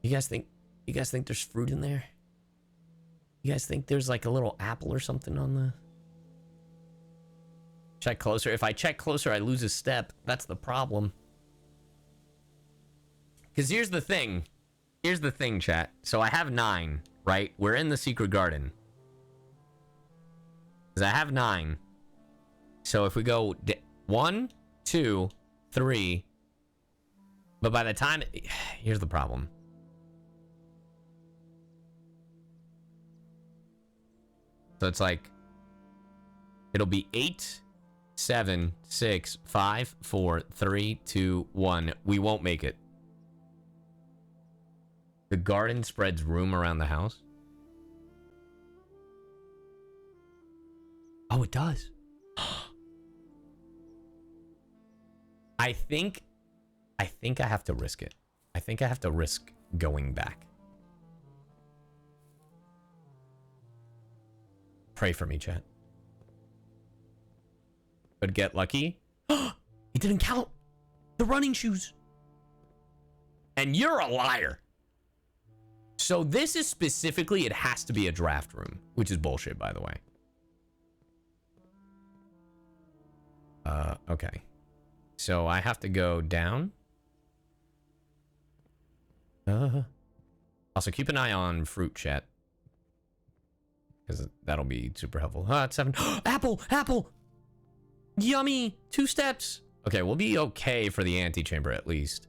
You guys think there's fruit in there? You guys think there's like a little apple or something on the... Check closer. If I check closer, I lose a step. That's the problem. Because here's the thing. Here's the thing, chat. So I have 9, right? We're in the secret garden. Because I have 9. So if we go 1, 2, 3. But by the time... Here's the problem. So it's like, it'll be 8, 7, 6, 5, 4, 3, 2, 1. We won't make it. The garden spreads room around the house. Oh, it does. I think I have to risk it. I think I have to risk going back. Pray for me, chat. But get lucky. He didn't count the running shoes. And you're a liar. So this is specifically, it has to be a draft room, which is bullshit, by the way. Okay. So I have to go down. Also, keep an eye on fruit, chat. Because that'll be super helpful. It's 7. Apple! Apple! Yummy! 2 steps! Okay, we'll be okay for the antechamber at least.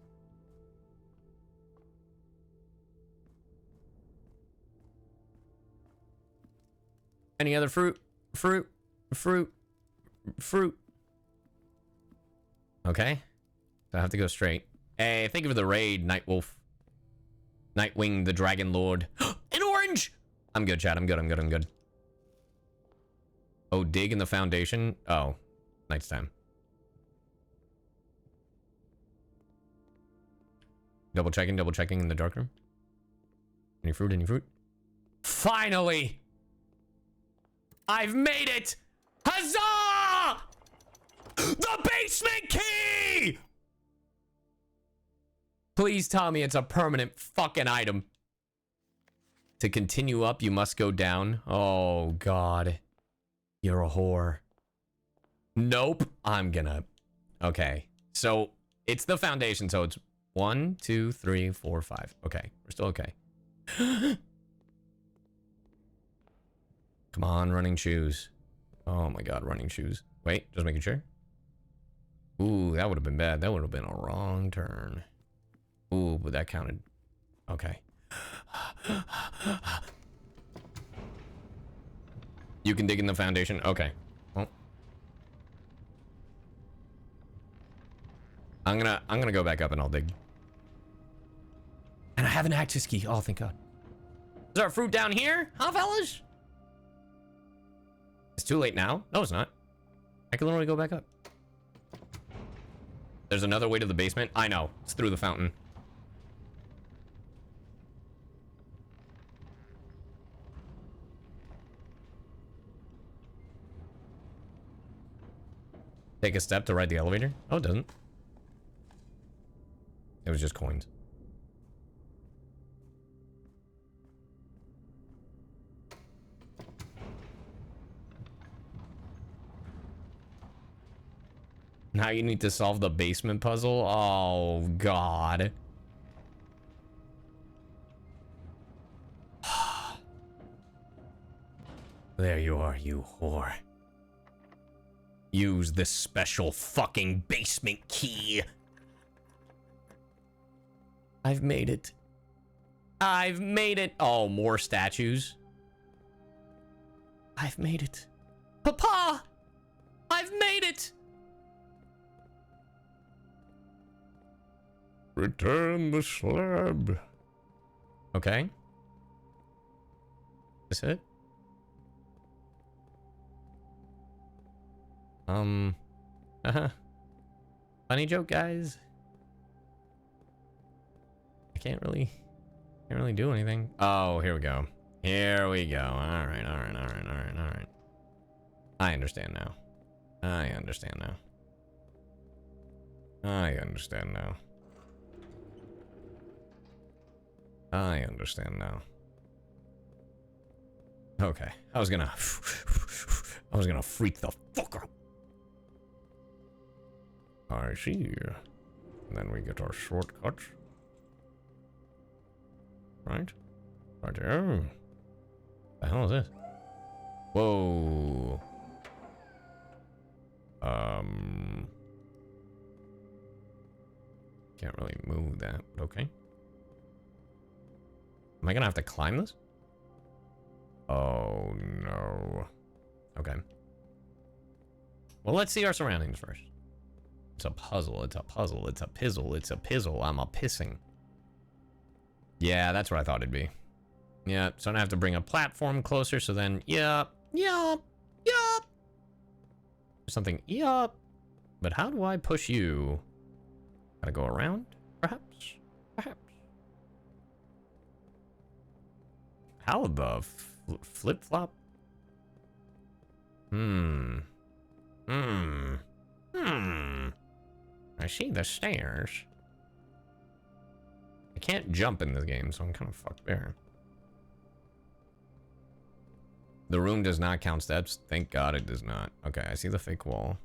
Any other fruit? Fruit? Fruit? Fruit? Okay. So I have to go straight. Hey, thank you for the raid, Nightwolf. Nightwing, the Dragon Lord. An orange! I'm good, chat. I'm good, I'm good, I'm good. Oh, dig in the foundation? Oh, next time. Double checking in the dark room. Any fruit, any fruit? Finally! I've made it! Huzzah! The basement key! Please tell me it's a permanent fucking item. To continue up, you must go down. Oh, God. You're a whore. Nope. I'm gonna... Okay. So, it's the foundation, so it's 1, 2, 3, 4, 5. Okay. We're still okay. Come on, running shoes. Oh my God, running shoes. Wait, just making sure. Ooh, that would have been bad. That would have been a wrong turn. Ooh, but that counted. Okay. You can dig in the foundation? Okay. Well. I'm gonna go back up and I'll dig. And I have an access key. Oh, thank God. Is our fruit down here? Huh, fellas? It's too late now. No, it's not. I can literally go back up. There's another way to the basement. I know. It's through the fountain. Take a step to ride the elevator? Oh, it doesn't. It was just coins. Now you need to solve the basement puzzle? Oh, God. There you are, you whore. Use this special fucking basement key. I've made it. I've made it. Oh, more statues. I've made it. Papa! I've made it! Return the slab. Okay. Is this it? Funny joke, guys. I can't really do anything. Oh, here we go. Here we go. All right. I understand now. I understand now. I understand now. I understand now. Okay. I was gonna freak the fuck out. I see. And then we get our shortcuts. Right? Right there. The hell is this? Whoa. Can't really move that, but okay. Am I gonna have to climb this? Oh, no. Okay. Well, let's see our surroundings first. It's a puzzle. It's a puzzle. It's a pizzle. It's a pizzle. I'm a pissing. Yeah, that's what I thought it'd be. Yeah, so I have to bring a platform closer, so then, yup. Something, yup. But how do I push you? Gotta go around, perhaps? Perhaps. How the flip-flop? I see the stairs. I can't jump in this game, so I'm kind of fucked there. The room does not count steps. Thank God it does not. Okay, I see the fake wall.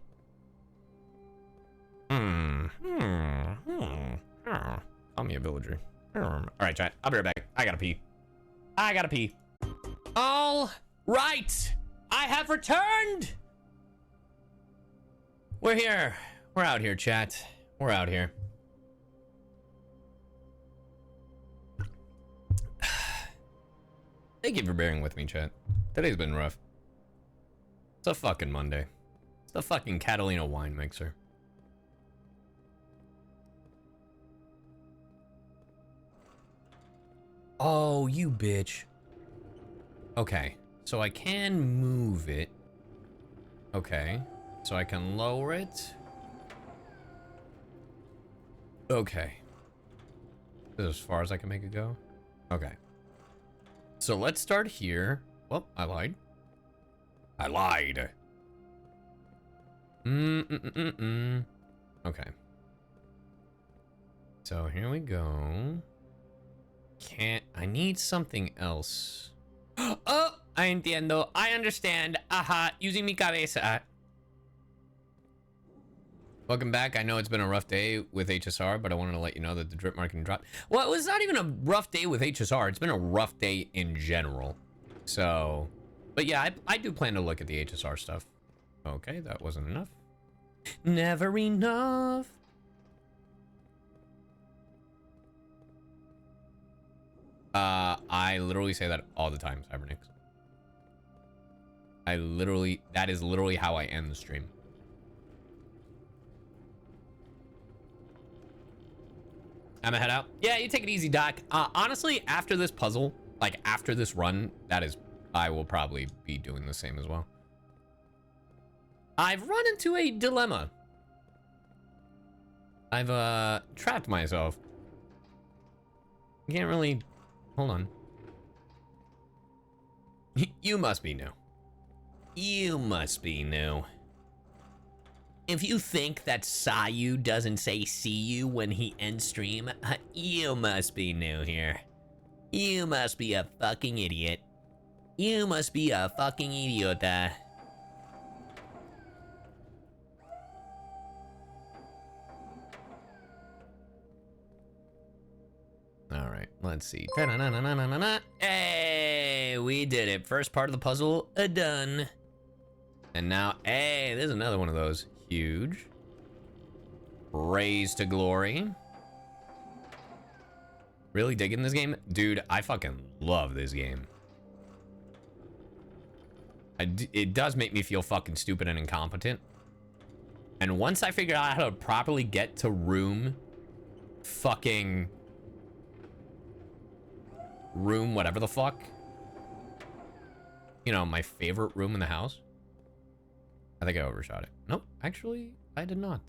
Call me a villager. Alright, chat. I'll be right back. I gotta pee. I gotta pee. All right. I have returned. We're here. We're out here, chat. We're out here. Thank you for bearing with me, chat. Today's been rough. It's a fucking Monday. It's the fucking Catalina wine mixer. Oh, you bitch. Okay, so I can move it. Okay, so I can lower it. Okay. This is as far as I can make it go? Okay. So let's start here. Well, I lied. I lied. Okay. So here we go. I need something else. Oh, I entiendo. I understand. Aha, using mi cabeza. Welcome back. I know it's been a rough day with HSR, but I wanted to let you know that the drip marketing dropped. Well, it was not even a rough day with HSR. It's been a rough day in general. So, but yeah, I do plan to look at the HSR stuff. Okay, that wasn't enough. Never enough. I literally say that all the time, Cybernix. That is literally how I end the stream. I'm gonna head out. Yeah, you take it easy, Doc. Honestly, after this puzzle, like after this run, I will probably be doing the same as well. I've run into a dilemma. I've trapped myself. You can't really, hold on. You must be new. You must be new. If you think that CyYu doesn't say see you when he ends stream, you must be new here. You must be a fucking idiot. You must be a fucking idiota. All right, let's see. Hey, we did it. First part of the puzzle, done. And now, hey, there's another one of those. Huge. Raise to glory. Really digging this game? Dude, I fucking love this game. It does make me feel fucking stupid and incompetent. And once I figure out how to properly get to room whatever the fuck. You know, my favorite room in the house. I think I overshot it. Nope, actually, I did not.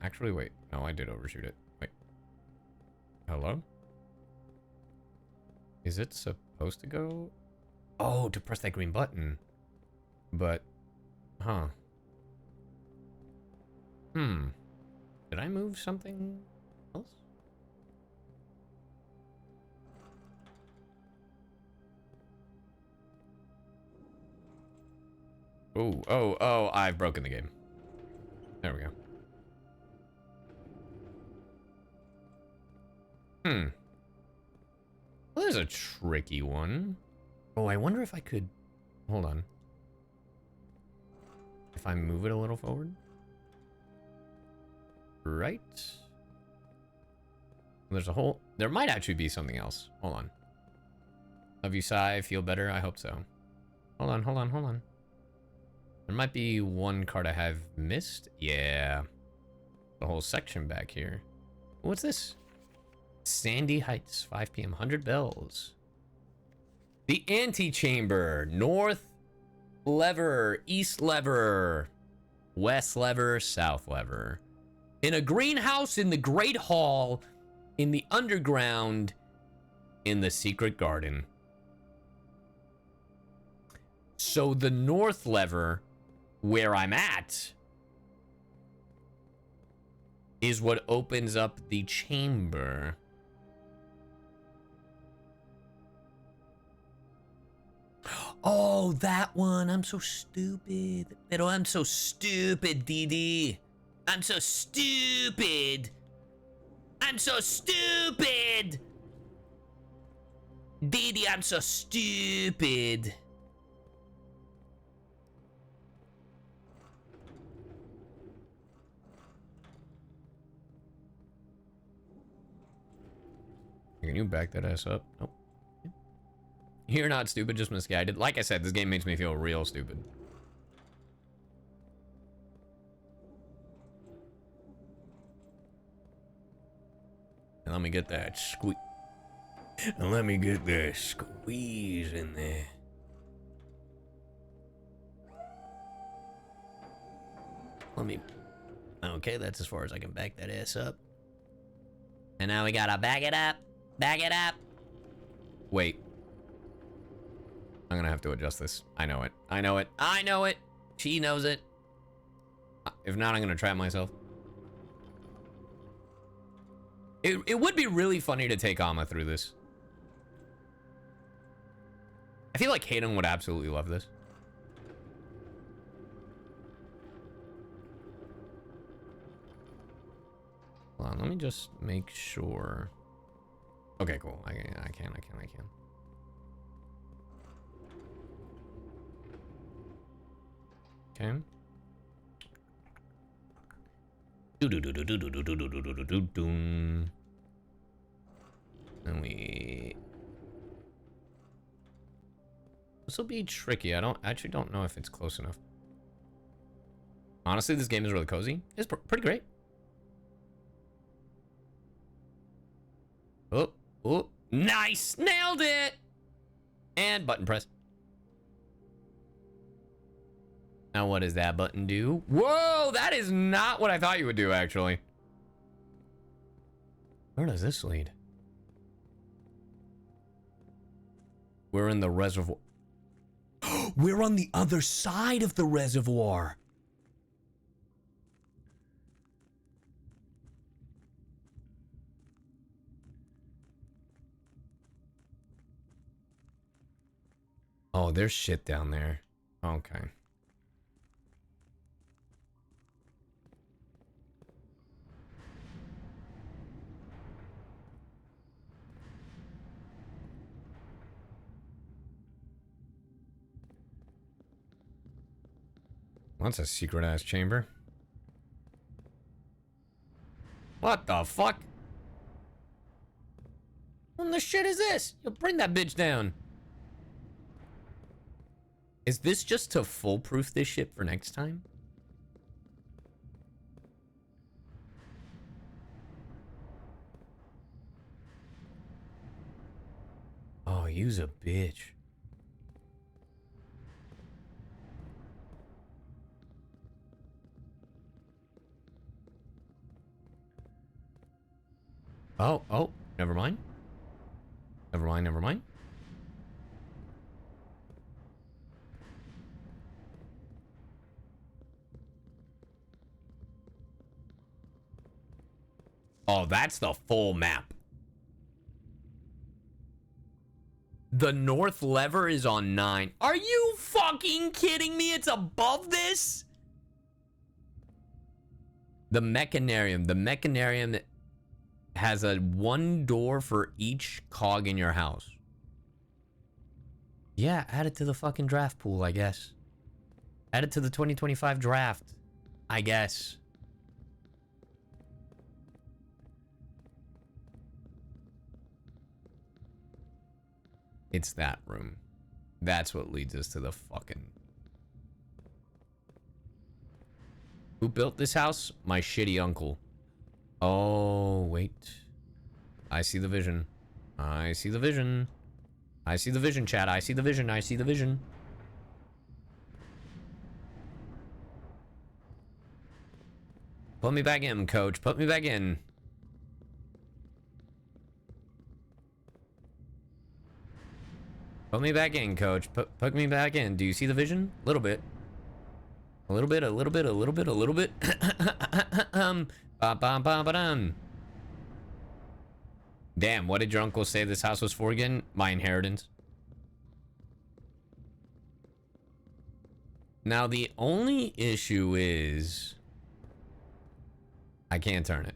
Actually, wait. No, I did overshoot it. Wait. Hello? Is it supposed to go? Oh, to press that green button. But, huh. Did I move something else? Oh, I've broken the game. There we go. Well, there's a tricky one. Oh, I wonder if I could... Hold on. If I move it a little forward? Right? There's a hole. There might actually be something else. Hold on. Love you, Cy. Feel better? I hope so. Hold on, hold on, hold on. There might be one card I have missed. Yeah. The whole section back here. What's this? Sandy Heights, 5 p.m. 100 bells. The Antechamber. North lever, east lever, west lever, south lever. In a greenhouse in the Great Hall, in the underground, in the secret garden. So the north lever, where I'm at, is what opens up the chamber. Oh, that one. I'm so stupid. Pero I'm so stupid, Didi. I'm so stupid. I'm so stupid. Didi, I'm so stupid. Can you back that ass up? Nope. You're not stupid, just misguided. Like I said, this game makes me feel real stupid. And let me get that squeeze. And let me get that squeeze in there. Let me... Okay, that's as far as I can back that ass up. And now we gotta back it up. Back it up. Wait. I'm gonna have to adjust this. I know it. I know it. I know it. She knows it. If not, I'm gonna trap myself. It would be really funny to take Amma through this. I feel like Hayden would absolutely love this. Hold on, let me just make sure. Okay, cool. I can. Okay. And we... This will be tricky. I actually don't know if it's close enough. Honestly, this game is really cozy. It's pretty great. Oh, oh, nice! Nailed it! And button press. Now what does that button do? Whoa, that is not what I thought you would do, actually. Where does this lead? We're in the reservoir. We're on the other side of the reservoir. Oh, there's shit down there. Okay. That's a secret-ass chamber. What the fuck? What the shit is this? Yo, bring that bitch down. Is this just to foolproof this shit for next time? Oh, use a bitch. Oh, never mind. Never mind. Oh, that's the full map. The north lever is on 9. Are you fucking kidding me? It's above this? The mechanarium. The mechanarium has a 1 door for each cog in your house. Yeah, add it to the fucking draft pool, I guess. Add it to the 2025 draft, I guess. It's that room. That's what leads us to the fucking... Who built this house? My shitty uncle. Oh, wait. I see the vision. I see the vision. I see the vision, chat. I see the vision. I see the vision. Put me back in, coach. Put me back in. Put me back in, coach. Put me back in. Do you see the vision? A little bit. A little bit, a little bit, a little bit, a little bit. Damn, what did your uncle say this house was for again? My inheritance. Now, the only issue is... I can't turn it.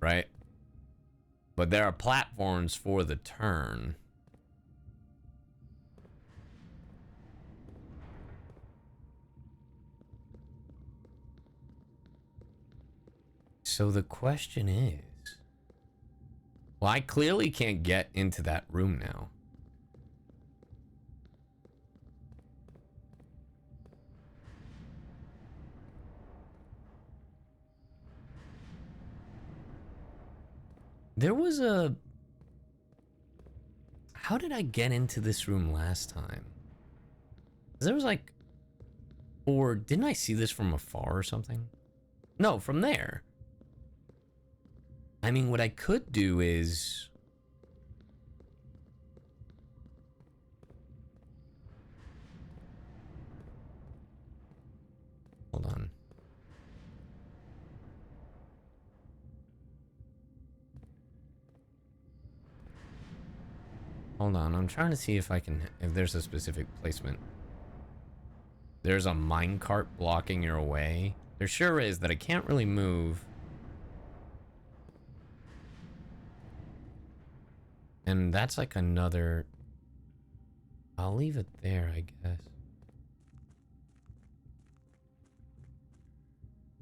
Right? But there are platforms for the turn. So the question is... Well, I clearly can't get into that room now. There was a... How did I get into this room last time? There was like... Or didn't I see this from afar or something? No, from there. I mean, what I could do is... Hold on. Hold on, I'm trying to see if I can... If there's a specific placement. There's a minecart blocking your way. There sure is, that I can't really move. And that's like another... I'll leave it there, I guess.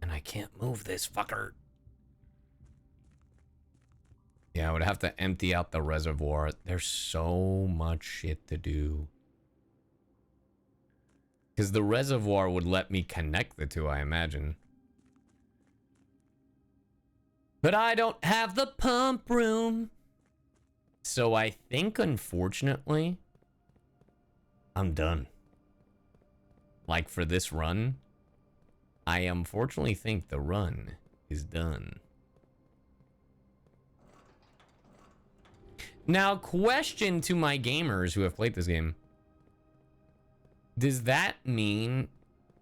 And I can't move this fucker. Yeah, I would have to empty out the reservoir. There's so much shit to do. Because the reservoir would let me connect the two, I imagine. But I don't have the pump room. So I think, unfortunately, I'm done. Like, for this run, I unfortunately think the run is done. Now, question to my gamers who have played this game. Does that mean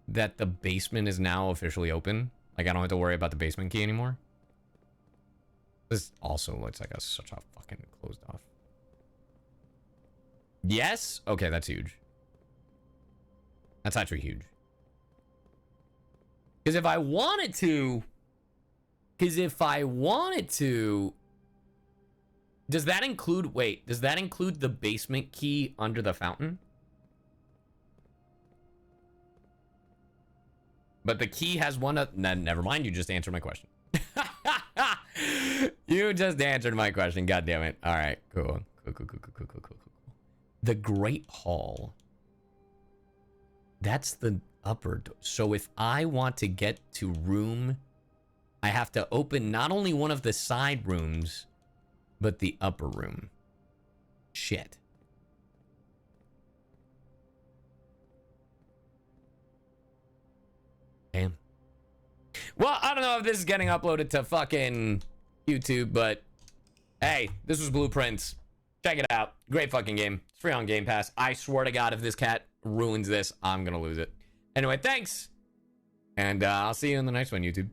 that the basement is now officially open? Like, I don't have to worry about the basement key anymore? This also looks like such a fucking closed off. Yes? Okay, that's huge. That's actually huge. Because if I wanted to... Does that include... Wait, does that include the basement key under the fountain? But the key has one... never mind, you just answered my question. You just answered my question, god damn it. All right, cool. Cool. The Great Hall. That's the upper door. So if I want to get to room... I have to open not only one of the side rooms... but the upper room. Shit. Damn. Well, I don't know if this is getting uploaded to fucking YouTube, but hey, this was Blueprints. Check it out. Great fucking game. It's free on Game Pass. I swear to God, if this cat ruins this, I'm gonna lose it. Anyway, thanks. And I'll see you in the next one, YouTube.